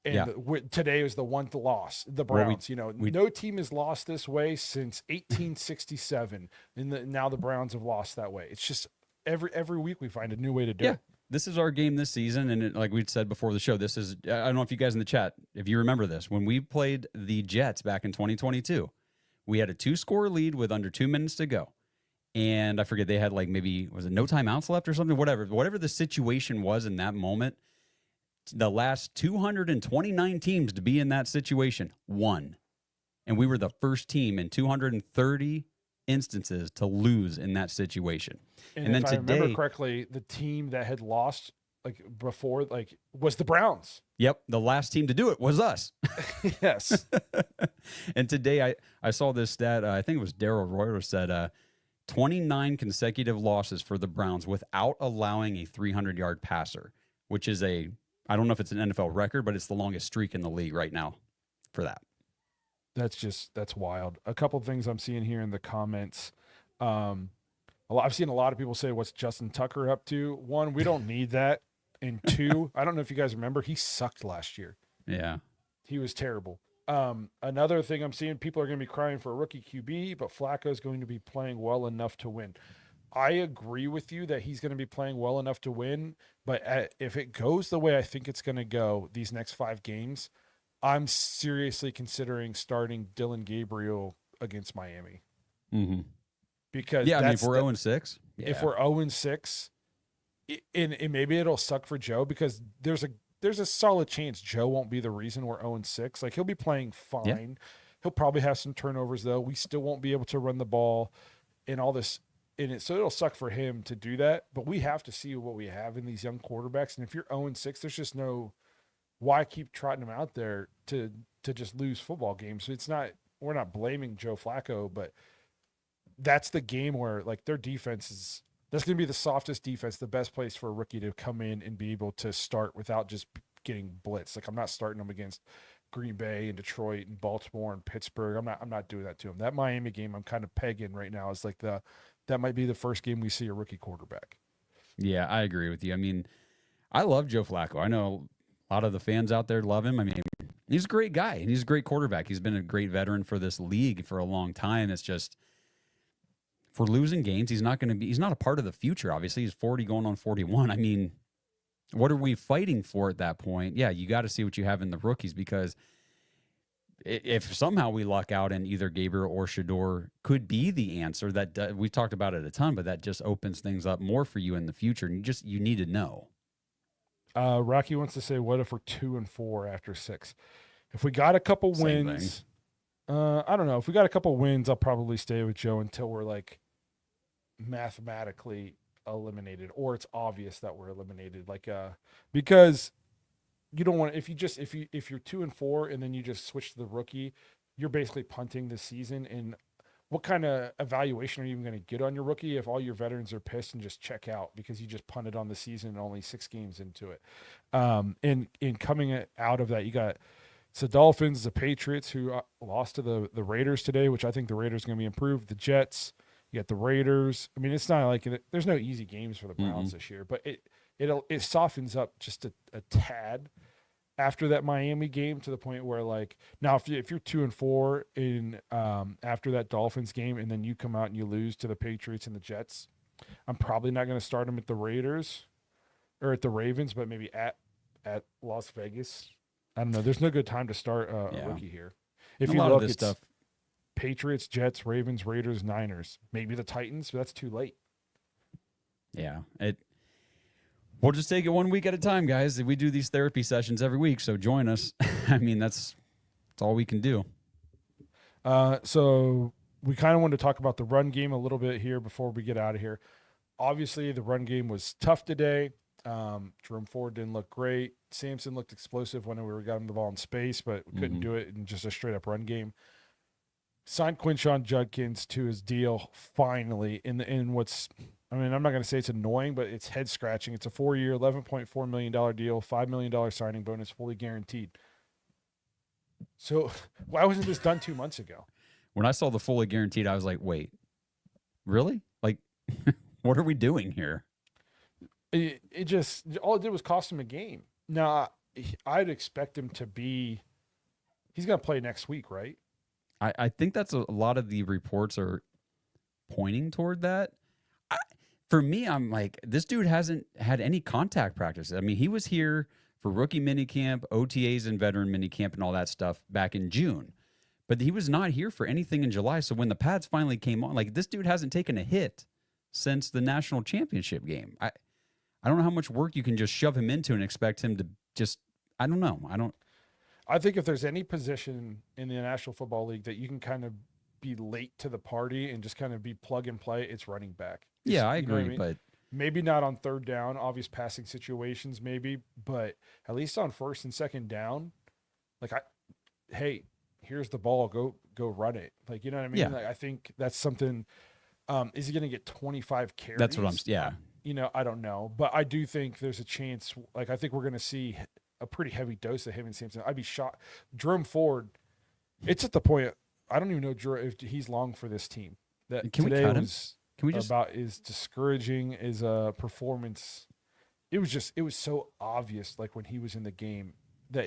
And today was the one loss. The Browns, no team has lost this way since 1867, and now the Browns have lost that way. It's just every week we find a new way to do it. This is our game this season, and like we'd said before the show, this is, I don't know if you guys in the chat, if you remember this, when we played the Jets back in 2022, we had a 2-score lead with under 2 minutes to go. And I forget, they had like maybe, was it no timeouts left or something? Whatever the situation was in that moment, the last 229 teams to be in that situation won. And we were the first team in 230 instances to lose in that situation. And then if I remember correctly, the team that had lost like before, like, was the Browns. Yep, the last team to do it was us. Yes. And today I saw this stat. I think it was Daryl Royer said 29 consecutive losses for the Browns without allowing a 300-yard passer, which is I don't know if it's an NFL record, but it's the longest streak in the league right now for that. That's wild. A couple of things I'm seeing here in the comments. I've seen a lot of people say, what's Justin Tucker up to? 1, we don't need that. And 2, I don't know if you guys remember, he sucked last year. Yeah. He was terrible. Another thing I'm seeing, people are going to be crying for a rookie QB, but Flacco is going to be playing well enough to win. I agree with you that he's going to be playing well enough to win, but if it goes the way I think it's going to go these next 5 games, I'm seriously considering starting Dylan Gabriel against Miami. Mm-hmm. Because if we're 0-6, if we're 0-6, and maybe it'll suck for Joe because there's a solid chance Joe won't be the reason we're 0-6. Like, he'll be playing fine. Yeah. He'll probably have some turnovers though. We still won't be able to run the ball and all this in it. So it'll suck for him to do that, but we have to see what we have in these young quarterbacks. And if you're 0-6, there's just no, why keep trotting them out there to just lose football games? So we're not blaming Joe Flacco, but that's the game where like their defense that's going to be the softest defense, the best place for a rookie to come in and be able to start without just getting blitzed. Like, I'm not starting them against Green Bay and Detroit and Baltimore and Pittsburgh. I'm not doing that to him. That Miami game I'm kind of pegging right now is like that might be the first game we see a rookie quarterback. Yeah, I agree with you. I mean, I love Joe Flacco. I know a lot of the fans out there love him. I mean, he's a great guy and he's a great quarterback. He's been a great veteran for this league for a long time. It's just, for losing games, he's not a part of the future. Obviously, he's 40 going on 41. I mean, what are we fighting for at that point? Yeah, you got to see what you have in the rookies, because if somehow we luck out and either Gabriel or Shador could be the answer, that we've talked about it a ton, but that just opens things up more for you in the future. And you need to know. Rocky wants to say, what if we're 2-4 after 6? If we got a couple wins, I don't know. If we got a couple wins, I'll probably stay with Joe until we're like mathematically eliminated, or it's obvious that we're eliminated. Like, because you don't want, if you're 2-4 and then you just switch to the rookie, you're basically punting the season. And what kind of evaluation are you even going to get on your rookie if all your veterans are pissed and just check out because you just punted on the season only 6 games into it? And coming out of that, you got the Dolphins, the Patriots, who lost to the Raiders today, which I think the Raiders are going to be improved. The Jets, you got the Raiders. I mean, it's not like there's no easy games for the Browns this year, but it softens up just a tad after that Miami game, to the point where, like, now if you're 2-4 in after that Dolphins game and then you come out and you lose to the Patriots and the Jets, I'm probably not going to start them at the Raiders or at the Ravens, but maybe at Las Vegas. I don't know. There's no good time to start a rookie here. If you look at stuff, Patriots, Jets, Ravens, Raiders, Niners, maybe the Titans, but that's too late. Yeah, we'll just take it one week at a time, guys. We do these therapy sessions every week, so join us. I mean, that's all we can do. So we kind of wanted to talk about the run game a little bit here before we get out of here. Obviously, the run game was tough today. Jerome Ford didn't look great. Sampson looked explosive when we got him the ball in space, but couldn't do it in just a straight up run game. Signed Quinshon Judkins to his deal finally. In what's, I mean, I'm not going to say it's annoying, but it's head scratching. It's a 4-year, $11.4 million deal, $5 million signing bonus, fully guaranteed. So why wasn't this done 2 months ago? When I saw the fully guaranteed, I was like, wait, really? Like, what are we doing here? It just, all it did was cost him a game. Now, I'd expect him to be, he's going to play next week, right? I think that's a lot of the reports are pointing toward that. For me, I'm like, this dude hasn't had any contact practice. I mean, he was here for rookie minicamp, OTAs, and veteran minicamp and all that stuff back in June. But he was not here for anything in July. So when the pads finally came on, like, this dude hasn't taken a hit since the national championship game. I don't know how much work you can just shove him into and expect him to just, I don't know. I think if there's any position in the National Football League that you can kind of be late to the party and just kind of be plug and play, it's running back. Yeah, I You know what agree, but maybe not on third down, obvious passing situations, maybe, but at least on first and second down, like, hey, here's the ball, go run it. Like, you know what I mean? Yeah. Like, I think that's something. Is he going to get 25 carries? that's what yeah. You know, I don't know, but I do think there's a chance. Like, I think we're going to see a pretty heavy dose of him and Sampson. I'd be shocked. Jerome Ford, it's at the point I don't even know if he's long for this team. That Can we today cut him? was Can we just about as discouraging as a performance. It was so obvious, like when he was in the game, that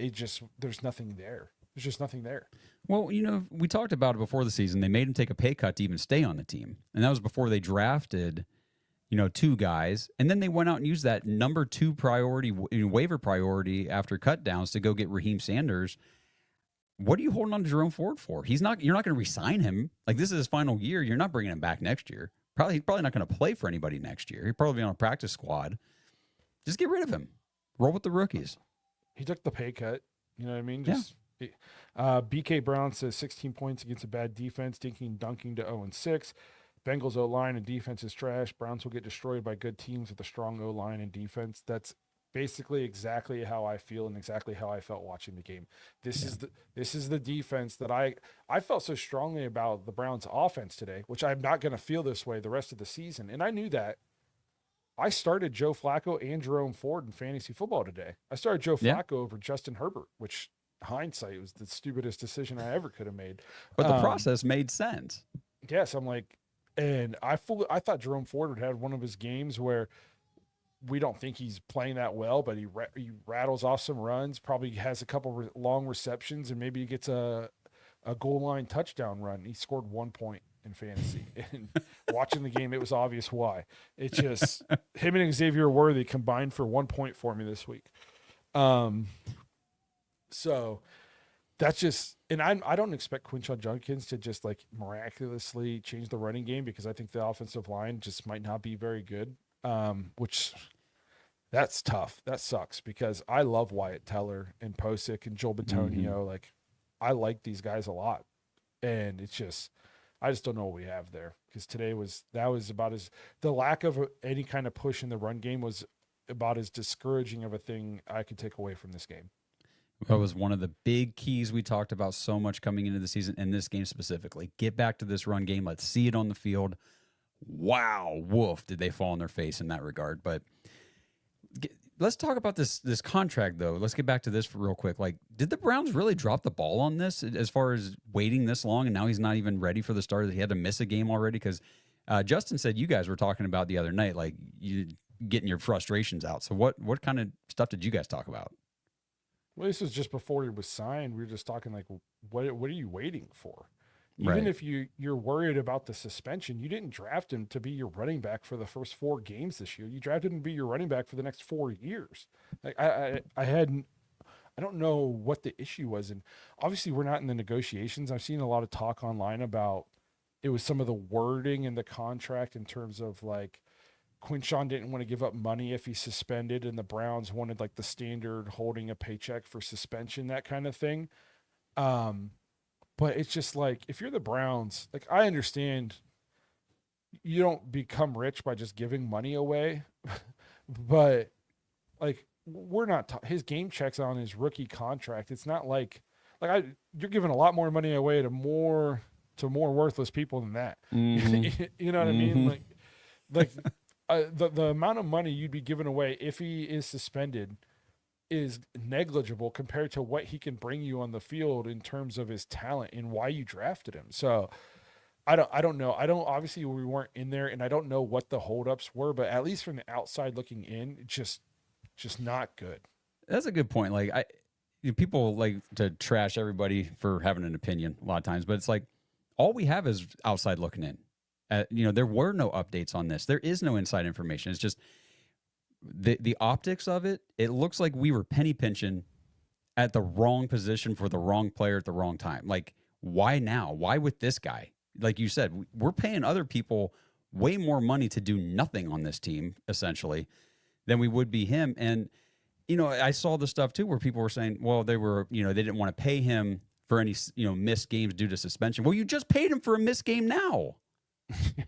there's nothing there. There's just nothing there. Well, you know, we talked about it before the season. They made him take a pay cut to even stay on the team. And that was before they drafted, you know, 2 guys. And then they went out and used that number 2 priority, waiver priority after cut downs to go get Raheem Sanders. What are you holding on to Jerome Ford for? You're not going to re-sign him. Like, this is his final year. You're not bringing him back next year. He's probably not going to play for anybody next year. He'll probably be on a practice squad. Just get rid of him. Roll with the rookies. He took the pay cut. You know what I mean? Yeah. BK Brown says 16 points against a bad defense, dinking dunking to 0-6. Bengals O-line and defense is trash. Browns will get destroyed by good teams with a strong O-line and defense. That's basically exactly how I feel and exactly how I felt watching the game. This is the defense that I felt so strongly about the Browns offense today, which I'm not going to feel this way the rest of the season. And I knew that. I started Joe Flacco and Jerome Ford in fantasy football today. I started Joe Flacco over Justin Herbert, which hindsight was the stupidest decision I ever could have made. But the process made sense. Yes, I'm like, and I thought Jerome Ford would have one of his games where we don't think he's playing that well, but he rattles off some runs, probably has a couple long receptions, and maybe he gets a goal line touchdown run. He scored 1 point in fantasy. And watching the game, it was obvious why. It's just him and Xavier Worthy combined for 1 point for me this week. So that's just, and I don't expect Quinshon Judkins to just like miraculously change the running game, because I think the offensive line just might not be very good. Which that's tough. That sucks, because I love Wyatt Teller and Posick and Joel Bitonio. Like, I like these guys a lot, and it's just, I just don't know what we have there, because today was about as, the lack of any kind of push in the run game was about as discouraging of a thing I could take away from this game. That was one of the big keys we talked about so much coming into the season, in this game specifically. Get back to this run game. Let's see it on the field. Wow, woof, did they fall on their face in that regard. But let's talk about this contract, though. Let's get back to this for real quick. Like, did the Browns really drop the ball on this as far as waiting this long, and now he's not even ready for the start? He had to miss a game already? Because Justin said you guys were talking about the other night, like, you getting your frustrations out. So what kind of stuff did you guys talk about? Well, this was just before he was signed. We were just talking like, what are you waiting for? Even Right. if you're worried about the suspension, you didn't draft him to be your running back for the first 4 games this year. You drafted him to be your running back for the next 4 years. Like, I don't know what the issue was. And obviously we're not in the negotiations. I've seen a lot of talk online about it was some of the wording in the contract in terms of like, Quinshon didn't want to give up money if he's suspended, and the Browns wanted like the standard holding a paycheck for suspension, that kind of thing. But it's just like, if you're the Browns, like, I understand you don't become rich by just giving money away, but like we're not his game checks on his rookie contract. It's not like you're giving a lot more money away to more worthless people than that. You know what I mean? Like the amount of money you'd be giving away if he is suspended is negligible compared to what he can bring you on the field in terms of his talent and why you drafted him. So I don't know. Obviously we weren't in there, and I don't know what the holdups were, but at least from the outside looking in, just not good. That's a good point. Like people like to trash everybody for having an opinion a lot of times, but it's like all we have is outside looking in. There were no updates on this. There is no inside information. It's just the optics of it. It looks like we were penny pinching at the wrong position for the wrong player at the wrong time. Like, why now? Why with this guy? Like you said, we're paying other people way more money to do nothing on this team, essentially, than we would be him. And, I saw the stuff too where people were saying, well, they didn't want to pay him for any, missed games due to suspension. Well, you just paid him for a missed game now.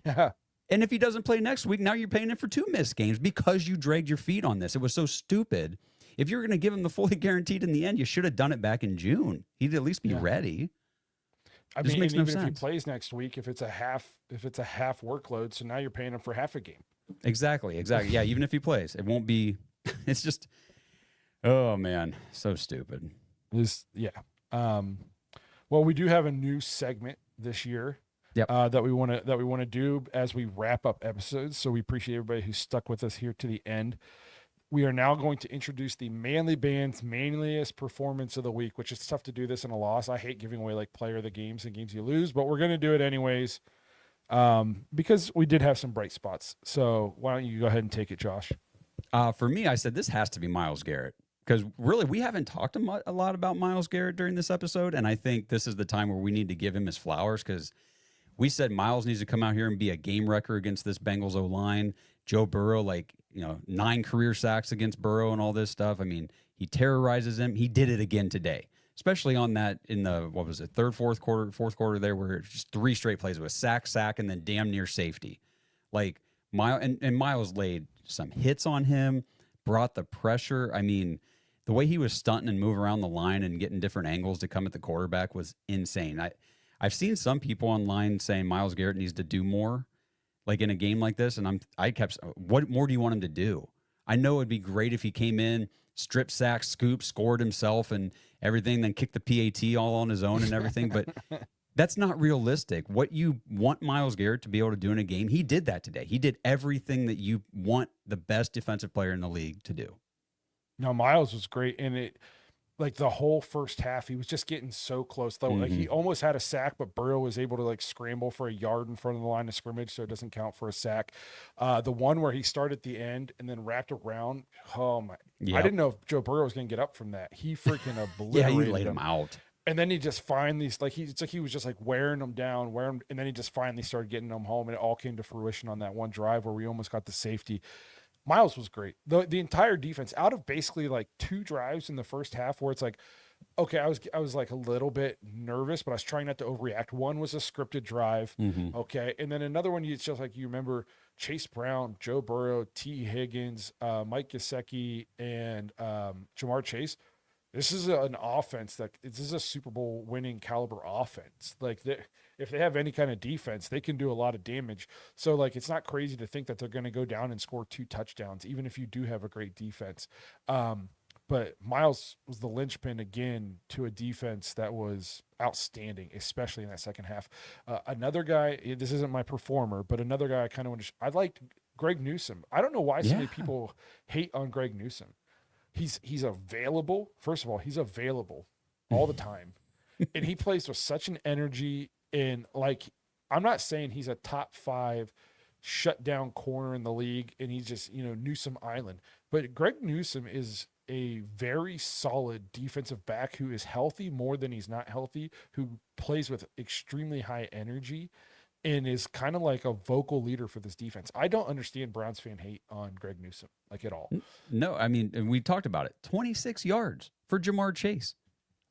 Yeah. And if he doesn't play next week, now you're paying him for 2 missed games because you dragged your feet on this. It was so stupid. If you're going to give him the fully guaranteed in the end, you should have done it back in June. He'd at least be ready. I mean, makes no even sense. if he plays next week, if it's a half workload, so now you're paying him for half a game. Exactly. Yeah, even if he plays, it won't be. It's just, oh man, so stupid. Well, we do have a new segment this year. Yep. That we want to do as we wrap up episodes. So we appreciate everybody who stuck with us here to the end. We are now going to introduce the Manly Band's Manliest Performance of the Week, which is tough to do this in a loss. I hate giving away like player of the games and games you lose, but we're going to do it anyways because we did have some bright spots. So why don't you go ahead and take it, Josh? For me, I said this has to be Myles Garrett because really we haven't talked a lot about Myles Garrett during this episode, and I think this is the time where we need to give him his flowers because we said Myles needs to come out here and be a game wrecker against this Bengals O-line. Joe Burrow, 9 career sacks against Burrow and all this stuff. I mean, he terrorizes him. He did it again today, especially on that in the, fourth quarter there where it's just 3 straight plays. It was sack, and then damn near safety. Like, Myles laid some hits on him, brought the pressure. I mean, the way he was stunting and moving around the line and getting different angles to come at the quarterback was insane. I've seen some people online saying Myles Garrett needs to do more, like in a game like this, and I kept, what more do you want him to do? I know it'd be great if he came in, strip sack, scoop, scored himself and everything, then kicked the PAT all on his own and everything, but that's not realistic. What you want Myles Garrett to be able to do in a game, he did that today. He did everything that you want the best defensive player in the league to do. No, Myles was great, and like the whole first half, he was just getting so close. Though, like he almost had a sack, but Burrow was able to like scramble for a yard in front of the line of scrimmage, so it doesn't count for a sack. The one where he started at the end and then wrapped around. Oh my! Yep. I didn't know if Joe Burrow was going to get up from that. He freaking obliterated he laid him out. And then he just finally, he was just like wearing them down, and then he just finally started getting them home, and it all came to fruition on that one drive where we almost got the safety. Myles was great. The entire defense, out of basically like 2 drives in the first half where it's like, okay, I was like a little bit nervous, but I was trying not to overreact. One was a scripted drive, okay, and then another one, it's just like you remember Chase Brown, Joe Burrow, T. Higgins, Mike Gesicki, and Jamar Chase. This is an offense this is a Super Bowl winning caliber offense. Like if they have any kind of defense, they can do a lot of damage. So like, it's not crazy to think that they're going to go down and score 2 touchdowns, even if you do have a great defense. But Myles was the linchpin again to a defense that was outstanding, especially in that second half. Another guy, this isn't my performer, but another guy I liked Greg Newsome. I don't know why so many people hate on Greg Newsome. He's available. First of all, he's available all the time. And he plays with such an energy, and like, I'm not saying he's a top 5 shutdown corner in the league and he's just, Newsome Island, but Greg Newsome is a very solid defensive back who is healthy more than he's not healthy, who plays with extremely high energy and is kind of like a vocal leader for this defense. I don't understand Browns fan hate on Greg Newsome, like, at all. No, I mean, and we talked about it. 26 yards for Jamar Chase.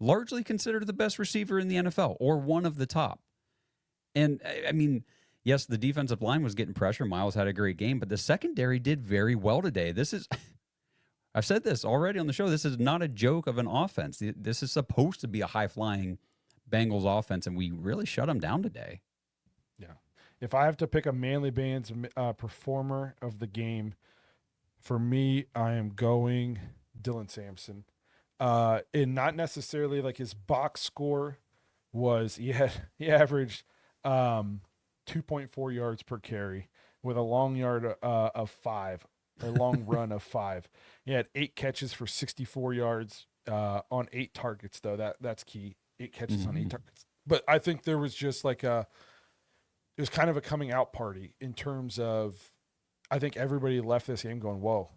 Largely considered the best receiver in the NFL or one of the top. And, I mean, yes, the defensive line was getting pressure. Miles had a great game, but the secondary did very well today. This is, I've said this already on the show. This is not a joke of an offense. This is supposed to be a high-flying Bengals offense, and we really shut them down today. Yeah. If I have to pick a Manly Band's performer of the game, for me, I am going Dylan Sampson. And not necessarily like his box score was, he averaged 2.4 yards per carry with a long yard of 5, a long run of 5. He had 8 catches for 64 yards on 8 targets, though. That's key. 8 catches on 8 targets. But I think there was just like it was kind of a coming out party in terms of, I think everybody left this game going, whoa,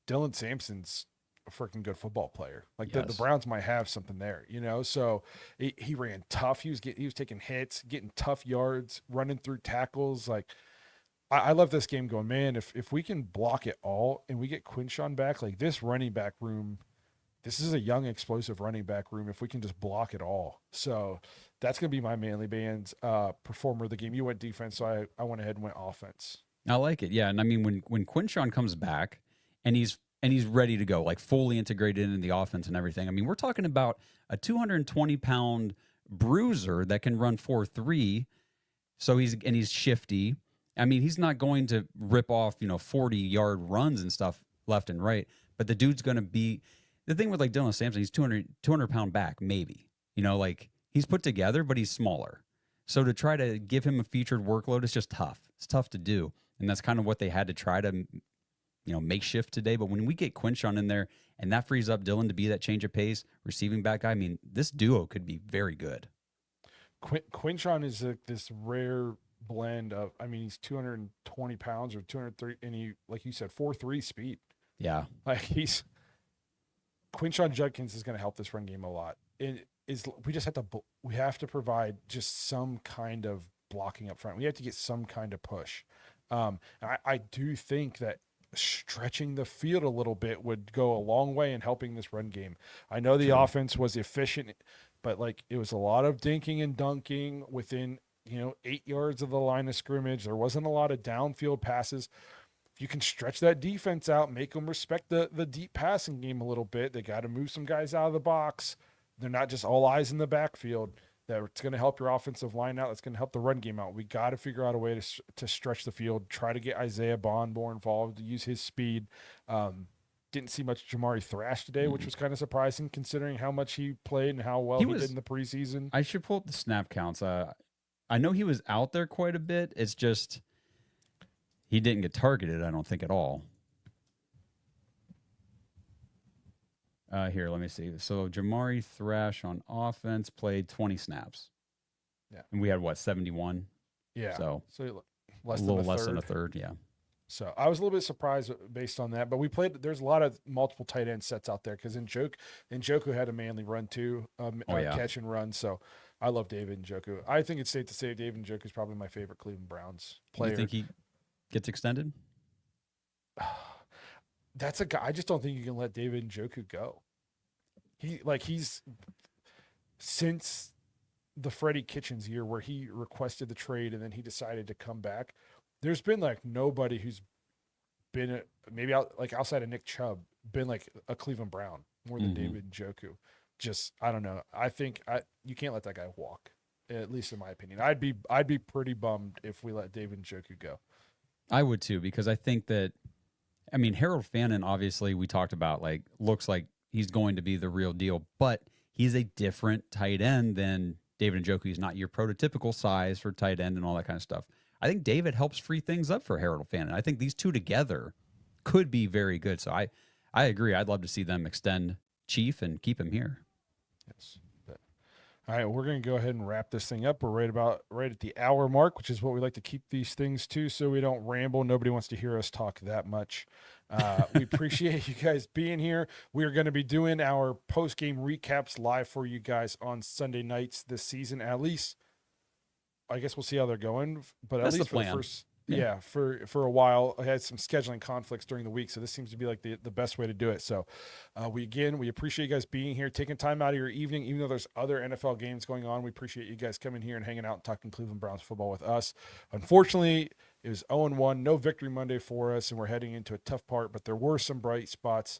Dylan Sampson's a freaking good football player. Like the Browns might have something there, you know? So he ran tough. He was taking hits, getting tough yards, running through tackles. Like I love this game going, man, if we can block it all and we get Quinshawn back, like this running back room, this is a young, explosive running back room if we can just block it all. So that's going to be my Manly Band's performer of the game. You went defense, so I went ahead and went offense. I like it. Yeah. And I mean, when Quinshawn comes back and he's ready to go, like fully integrated into the offense and everything, I mean, we're talking about a 220-pound bruiser that can run 4.3. So he's shifty. I mean, he's not going to rip off, 40-yard runs and stuff left and right, but the dude's going to be, the thing with like Dylan Sampson, he's 200-pound back, maybe, like he's put together, but he's smaller. So to try to give him a featured workload is just tough. It's tough to do. And that's kind of what they had to try to, make shift today. But when we get Quinshawn in there and that frees up Dylan to be that change of pace receiving back guy, I mean, this duo could be very good. Quinshawn is this rare blend of, I mean, he's 220 pounds or 230, and he, like you said, 4.3 speed. Yeah. Like Quinshawn Judkins is going to help this run game a lot. We have to provide just some kind of blocking up front. We have to get some kind of push. I do think that stretching the field a little bit would go a long way in helping this run game. I know the offense was efficient, but like it was a lot of dinking and dunking within 8 yards of the line of scrimmage. There wasn't a lot of downfield passes. If you can stretch that defense out, make them respect the deep passing game a little bit, they got to move some guys out of the box. They're not just all eyes in the backfield. That's going to help your offensive line out. That's going to help the run game out. We got to figure out a way to stretch the field, try to get Isaiah Bond more involved, use his speed. Didn't see much Jamari Thrash today, which was kind of surprising considering how much he played and how well he did in the preseason. I should pull up the snap counts. I know he was out there quite a bit. It's just he didn't get targeted, I don't think, at all. Here, let me see. So Jamari Thrash on offense played 20 snaps. Yeah. And we had, 71? Yeah. So less a little less than a third, yeah. So I was a little bit surprised based on that, but there's a lot of multiple tight end sets out there because Njoku had a Manly run too, catch and run. So I love David Njoku. I think it's safe to say David Njoku is probably my favorite Cleveland Browns player. You think he gets extended? That's a guy. I just don't think you can let David Njoku go. He's since the Freddie Kitchens year where he requested the trade and then he decided to come back. There's been like nobody who's been maybe outside of Nick Chubb been like a Cleveland Brown more than David Njoku. Just I don't know. I think you can't let that guy walk. At least in my opinion, I'd be pretty bummed if we let David Njoku go. I would too, because I think that, I mean, Harold Fannin, obviously we talked about, like, looks like he's going to be the real deal, but he's a different tight end than David Njoku. He's not your prototypical size for tight end and all that kind of stuff. I think David helps free things up for Harold Fannin. I think these two together could be very good. So I agree. I'd love to see them extend Chief and keep him here. Yes. All right, we're going to go ahead and wrap this thing up. We're right at the hour mark, which is what we like to keep these things to, so we don't ramble. Nobody wants to hear us talk that much. We appreciate you guys being here. We are going to be doing our post-game recaps live for you guys on Sunday nights this season. At least, I guess we'll see how they're going, but That's at least the for plan. Yeah, for a while. I had some scheduling conflicts during the week, so this seems to be like the best way to do it. So we appreciate you guys being here, taking time out of your evening, even though there's other NFL games going on. We appreciate you guys coming here and hanging out and talking Cleveland Browns football with us. Unfortunately, it was 0-1, no victory Monday for us, and we're heading into a tough part, but there were some bright spots.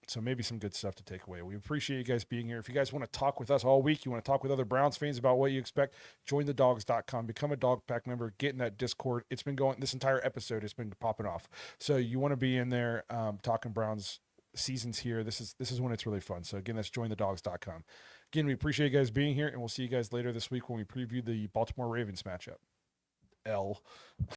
So maybe some good stuff to take away. We appreciate you guys being here. If you guys want to talk with us all week, you want to talk with other Browns fans about what you expect, join the Dawgs.com, become a Dog Pack member, get in that Discord. It's been going, this entire episode has been popping off. So you want to be in there talking Browns seasons here. This is when it's really fun. So again, that's jointhedawgs.com. Again, we appreciate you guys being here, and we'll see you guys later this week when we preview the Baltimore Ravens matchup.